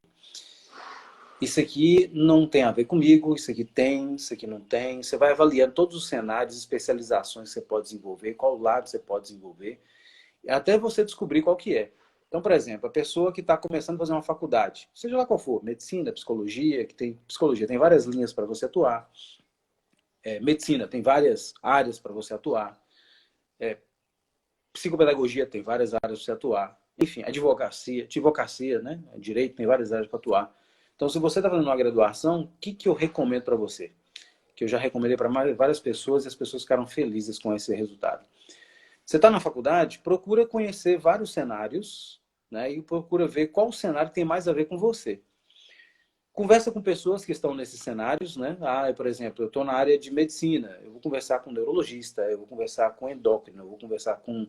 isso aqui não tem a ver comigo, isso aqui tem, isso aqui não tem. Você vai avaliando todos os cenários, especializações que você pode desenvolver, qual lado você pode desenvolver, até você descobrir qual que é. Então, por exemplo, a pessoa que está começando a fazer uma faculdade, seja lá qual for, medicina, psicologia, que tem psicologia, tem várias linhas para você atuar. Medicina, tem várias áreas para você atuar. Psicopedagogia, tem várias áreas para você atuar. Enfim, advocacia, né? Direito, tem várias áreas para atuar. Então, se você está fazendo uma graduação, o que eu recomendo para você? Que eu já recomendei para várias pessoas e as pessoas ficaram felizes com esse resultado. Você está na faculdade, procura conhecer vários cenários, né? E procura ver qual cenário tem mais a ver com você. Conversa com pessoas que estão nesses cenários, né? Por exemplo, eu estou na área de medicina, eu vou conversar com um neurologista, eu vou conversar com um endócrino, eu vou conversar com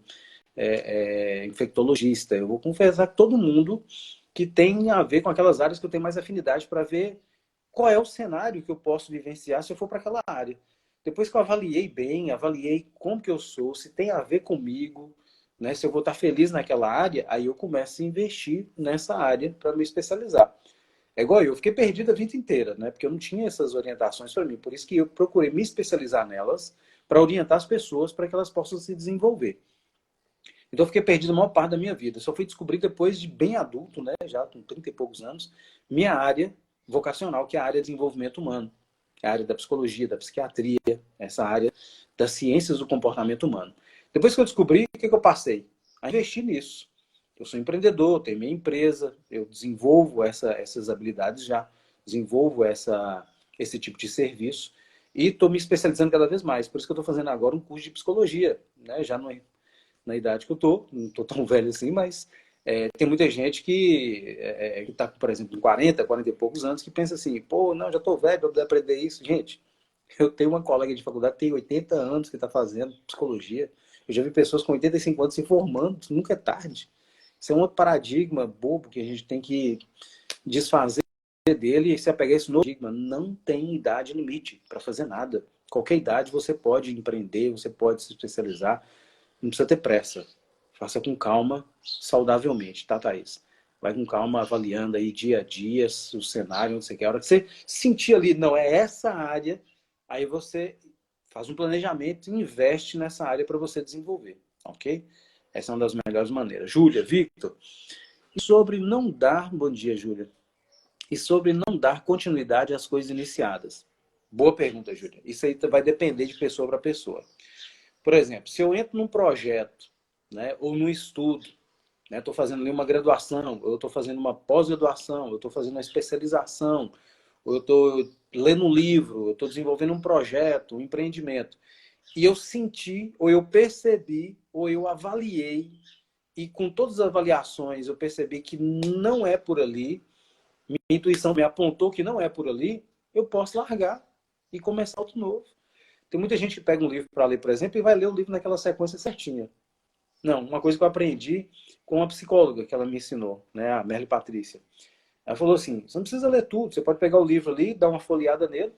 infectologista, eu vou conversar com todo mundo que tem a ver com aquelas áreas que eu tenho mais afinidade para ver qual é o cenário que eu posso vivenciar se eu for para aquela área. Depois que eu avaliei bem, avaliei como que eu sou, se tem a ver comigo, né? Se eu vou estar feliz naquela área, aí eu começo a investir nessa área para me especializar. É igual eu fiquei perdido a vida inteira, né? Porque eu não tinha essas orientações para mim. Por isso que eu procurei me especializar nelas para orientar as pessoas para que elas possam se desenvolver. Então eu fiquei perdido a maior parte da minha vida. Eu só fui descobrir depois de bem adulto, né? Já com 30 e poucos anos, minha área vocacional, que é a área de desenvolvimento humano. É a área da psicologia, da psiquiatria, essa área das ciências do comportamento humano. Depois que eu descobri, o que eu passei? A investir nisso. Eu sou empreendedor, tenho minha empresa, eu desenvolvo essas habilidades já, desenvolvo esse tipo de serviço e estou me especializando cada vez mais. Por isso que eu estou fazendo agora um curso de psicologia, né? Já na idade que eu estou, não estou tão velho assim, mas tem muita gente que está, por exemplo, com 40 e poucos anos, que pensa assim, pô, não, já estou velho para poder aprender isso. Gente, eu tenho uma colega de faculdade que tem 80 anos que está fazendo psicologia. Eu já vi pessoas com 85 anos se formando, isso nunca é tarde. Isso é um outro paradigma bobo que a gente tem que desfazer dele e se apegar a esse novo paradigma. Não tem idade limite para fazer nada. Qualquer idade você pode empreender, você pode se especializar. Não precisa ter pressa. Faça com calma, saudavelmente, tá, Thaís? Vai com calma, avaliando aí dia a dia o cenário, onde você quer. A hora que você sentir ali, não, é essa área, aí você faz um planejamento e investe nessa área para você desenvolver, ok? Essa é uma das melhores maneiras. Júlia, Victor, e sobre não dar, bom dia, Júlia, e sobre não dar continuidade às coisas iniciadas. Boa pergunta, Júlia. Isso aí vai depender de pessoa para pessoa. Por exemplo, se eu entro num projeto, né, ou num estudo, né, estou fazendo ali uma graduação, eu estou fazendo uma pós-graduação, eu estou fazendo uma especialização, ou eu estou lendo um livro, eu estou desenvolvendo um projeto, um empreendimento, e eu senti, ou eu percebi, ou eu avaliei, e com todas as avaliações eu percebi que não é por ali, minha intuição me apontou que não é por ali, eu posso largar e começar outro novo. Tem muita gente que pega um livro para ler, por exemplo, e vai ler o livro naquela sequência certinha. Não, uma coisa que eu aprendi com uma psicóloga que ela me ensinou, né, a Merle Patrícia. Ela falou assim, você não precisa ler tudo, você pode pegar o livro ali, dar uma folheada nele,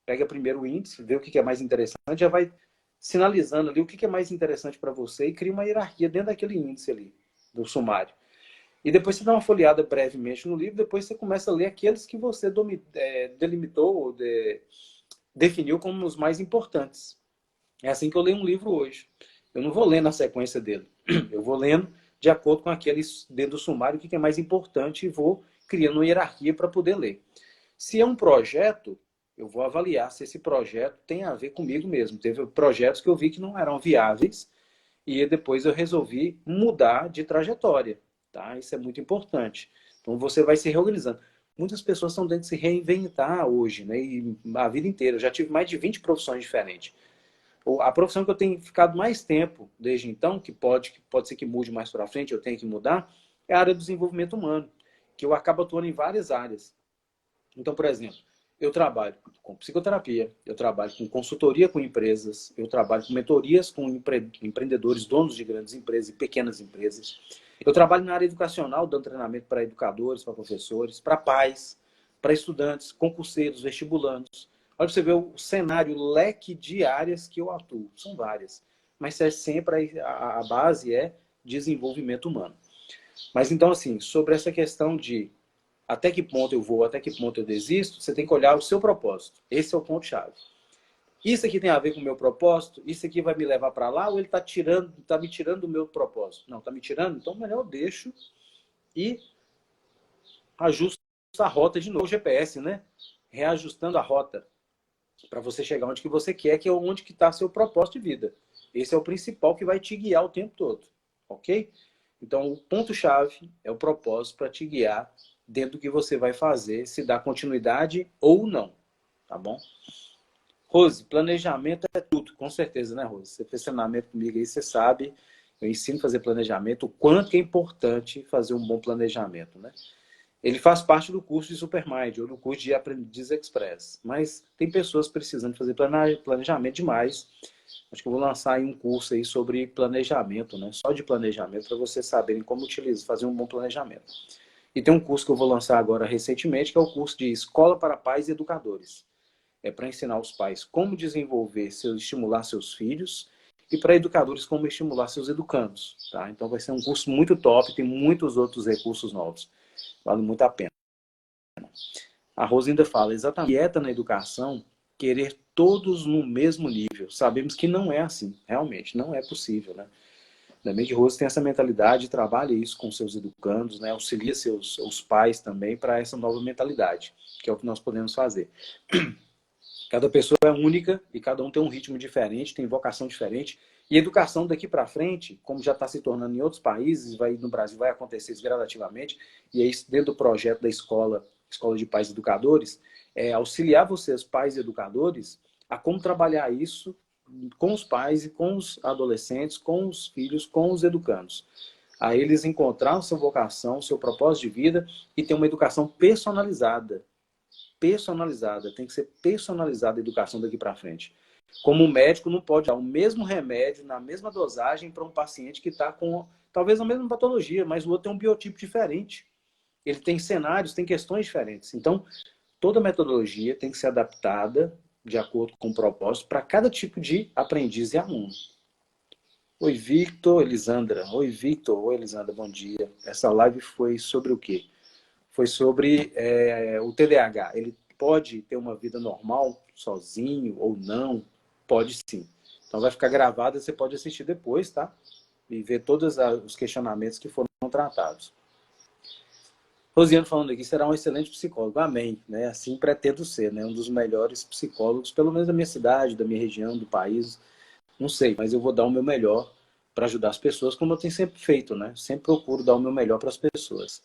pega primeiro o índice, vê o que é mais interessante, já vai sinalizando ali o que é mais interessante para você e cria uma hierarquia dentro daquele índice ali, do sumário. E depois você dá uma folheada brevemente no livro, depois você começa a ler aqueles que você delimitou ou definiu como os mais importantes. É assim que eu leio um livro hoje. Eu não vou lendo na sequência dele. Eu vou lendo de acordo com aqueles dentro do sumário o que é mais importante e vou criando uma hierarquia para poder ler. Se é um projeto, eu vou avaliar se esse projeto tem a ver comigo mesmo. Teve projetos que eu vi que não eram viáveis e depois eu resolvi mudar de trajetória. Tá? Isso é muito importante. Então você vai se reorganizando. Muitas pessoas estão tentando se reinventar hoje, né? E a vida inteira. Eu já tive mais de 20 profissões diferentes. A profissão que eu tenho ficado mais tempo desde então, que pode ser que mude mais para frente, eu tenho que mudar, é a área do desenvolvimento humano, que eu acabo atuando em várias áreas. Então, por exemplo, eu trabalho com psicoterapia, eu trabalho com consultoria com empresas, eu trabalho com mentorias com empreendedores, donos de grandes empresas e pequenas empresas. Eu trabalho na área educacional, dando treinamento para educadores, para professores, para pais, para estudantes, concurseiros, vestibulandos. Olha para você ver o cenário, o leque de áreas que eu atuo. São várias. Mas é sempre a base é desenvolvimento humano. Mas então, assim, sobre essa questão de até que ponto eu vou, até que ponto eu desisto, você tem que olhar o seu propósito. Esse é o ponto-chave. Isso aqui tem a ver com o meu propósito? Isso aqui vai me levar para lá ou ele está me tirando do meu propósito? Não, está me tirando? Então melhor eu deixo e ajusto a rota de novo. O GPS, né? Reajustando a rota para você chegar onde que você quer, que é onde que está seu propósito de vida. Esse é o principal que vai te guiar o tempo todo, ok? Então, o ponto-chave é o propósito para te guiar dentro do que você vai fazer, se dá continuidade ou não, tá bom? Rose, planejamento é tudo, com certeza, né, Rose? Você fez treinamento comigo aí, você sabe, eu ensino a fazer planejamento, o quanto que é importante fazer um bom planejamento, né? Ele faz parte do curso de Supermind ou do curso de Aprendiz Express. Mas tem pessoas precisando fazer planejamento demais. Acho que eu vou lançar aí um curso aí sobre planejamento, né? Só de planejamento, para vocês saberem como utilizar, fazer um bom planejamento. E tem um curso que eu vou lançar agora recentemente, que é o curso de Escola para Pais e Educadores. É para ensinar os pais como desenvolver, estimular seus filhos, e para educadores como estimular seus educandos. Tá? Então vai ser um curso muito top, tem muitos outros recursos novos. Vale muito a pena. A Rosa ainda fala, exatamente, dieta na educação, querer todos no mesmo nível. Sabemos que não é assim, realmente, não é possível, né? Ainda bem que Rosa tem essa mentalidade, trabalha isso com seus educandos, né? Auxilia os pais também para essa nova mentalidade, que é o que nós podemos fazer. Cada pessoa é única e cada um tem um ritmo diferente, tem vocação diferente. E educação daqui para frente, como já está se tornando em outros países, no Brasil vai acontecer isso gradativamente, e é isso dentro do projeto da Escola de Pais e Educadores, é auxiliar vocês, pais e educadores, a como trabalhar isso com os pais e com os adolescentes, com os filhos, com os educandos. A eles encontrar sua vocação, seu propósito de vida e ter uma educação personalizada. Personalizada, tem que ser personalizada a educação daqui para frente. Como um médico não pode dar o mesmo remédio na mesma dosagem para um paciente que está com talvez a mesma patologia, mas o outro tem um biotipo diferente. Ele tem cenários, tem questões diferentes. Então, toda metodologia tem que ser adaptada de acordo com o propósito para cada tipo de aprendiz e aluno. Oi, Victor, Elisandra. Oi, Victor. Oi, Elisandra, bom dia. Essa live foi sobre o quê? Foi sobre o TDAH. Ele pode ter uma vida normal, sozinho ou não? Pode sim. Então vai ficar gravado, você pode assistir depois, tá? E ver todos os questionamentos que foram tratados. Rosiane falando aqui, será um excelente psicólogo. Amém. Né? Assim pretendo ser, né? Um dos melhores psicólogos, pelo menos da minha cidade, da minha região, do país. Não sei, mas eu vou dar o meu melhor para ajudar as pessoas, como eu tenho sempre feito, né? Sempre procuro dar o meu melhor para as pessoas.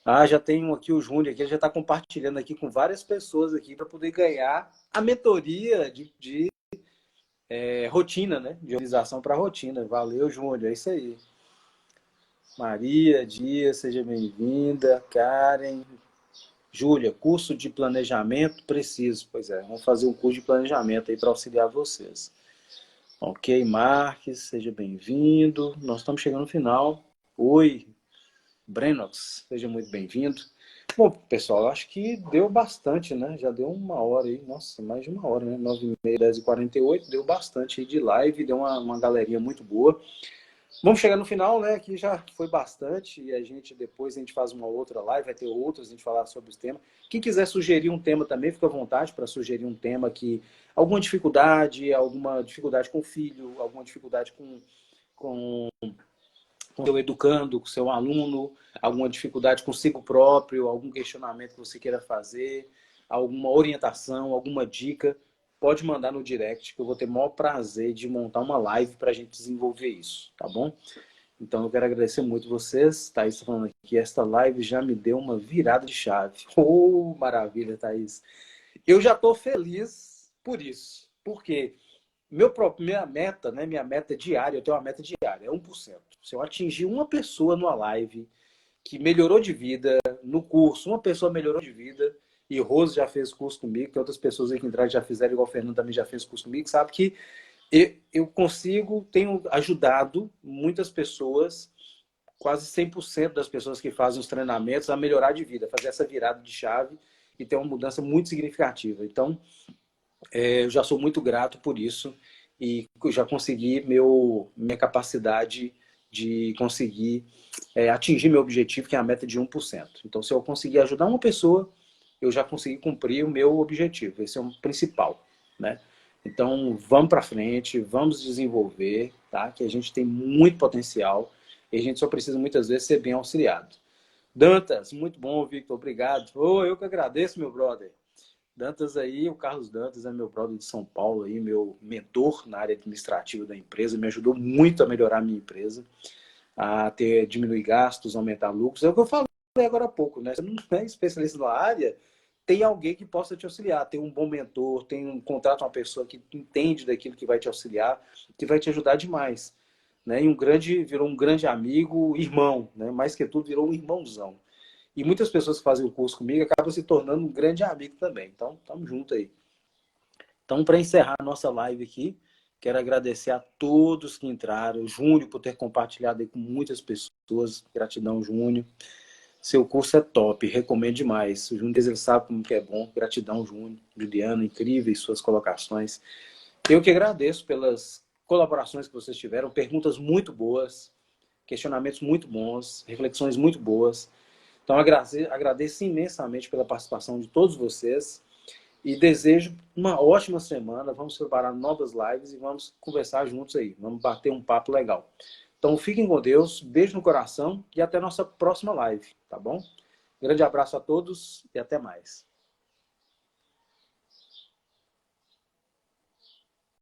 Ah, já tenho aqui o Júnior, que ele já está compartilhando aqui com várias pessoas aqui para poder ganhar a mentoria de rotina, né? De organização para rotina. Valeu, Júnior, é isso aí. Maria, Dias, seja bem-vinda. Karen, Júlia, curso de planejamento preciso. Pois é, vamos fazer um curso de planejamento aí para auxiliar vocês. Ok, Marques, seja bem-vindo. Nós estamos chegando no final. Oi, Brenox, seja muito bem-vindo. Bom, pessoal, acho que deu bastante, né? Já deu uma hora aí, nossa, mais de uma hora, né? 9h30, 10h48, deu bastante aí de live, deu uma galerinha muito boa. Vamos chegar no final, né? Que já foi bastante e depois a gente faz uma outra live, vai ter outras, a gente falar sobre os temas. Quem quiser sugerir um tema também, fica à vontade para sugerir um tema que alguma dificuldade com o filho, alguma dificuldade com o seu educando, com o seu aluno, alguma dificuldade consigo próprio, algum questionamento que você queira fazer, alguma orientação, alguma dica, pode mandar no direct, que eu vou ter o maior prazer de montar uma live para a gente desenvolver isso, tá bom? Então eu quero agradecer muito vocês. Thaís está falando aqui, esta live já me deu uma virada de chave. Oh, maravilha, Thaís. Eu já estou feliz por isso. Por quê? Minha meta, né? Minha meta diária, eu tenho uma meta diária, é 1%. Se eu atingir uma pessoa numa live que melhorou de vida, no curso, uma pessoa melhorou de vida, e Rose já fez curso comigo, que outras pessoas aí que entraram já fizeram, igual o Fernando também já fez curso comigo, sabe que eu tenho ajudado muitas pessoas, quase 100% das pessoas que fazem os treinamentos, a melhorar de vida, fazer essa virada de chave e ter uma mudança muito significativa. Então, eu já sou muito grato por isso e já consegui minha capacidade de conseguir atingir meu objetivo, que é a meta de 1%. Então, se eu conseguir ajudar uma pessoa, eu já consegui cumprir o meu objetivo. Esse é o principal, né? Então, vamos para frente, vamos desenvolver, tá? Que a gente tem muito potencial e a gente só precisa, muitas vezes, ser bem auxiliado. Dantas, muito bom, Victor, obrigado. Oh, eu que agradeço, meu brother. Dantas aí, o Carlos Dantas é meu brother de São Paulo, aí, meu mentor na área administrativa da empresa, me ajudou muito a melhorar a minha empresa, a diminuir gastos, aumentar lucros. É o que eu falei agora há pouco, né? Você não é especialista na área, tem alguém que possa te auxiliar, tem um bom mentor, tem um contrato, uma pessoa que entende daquilo que vai te auxiliar, que vai te ajudar demais. Né? E virou um grande amigo, irmão, né? Mais que tudo, virou um irmãozão. E muitas pessoas que fazem o curso comigo acabam se tornando um grande amigo também. Então, estamos juntos aí. Então, para encerrar a nossa live aqui, quero agradecer a todos que entraram. Júnior, por ter compartilhado aí com muitas pessoas. Gratidão, Júnior. Seu curso é top, recomendo demais. O Júnior, ele sabe como que é bom. Gratidão, Júnior. Juliana, incríveis suas colocações. Eu que agradeço pelas colaborações que vocês tiveram, perguntas muito boas, questionamentos muito bons, reflexões muito boas. Então, agradeço imensamente pela participação de todos vocês e desejo uma ótima semana. Vamos preparar novas lives e vamos conversar juntos aí. Vamos bater um papo legal. Então, fiquem com Deus, beijo no coração e até a nossa próxima live, tá bom? Grande abraço a todos e até mais.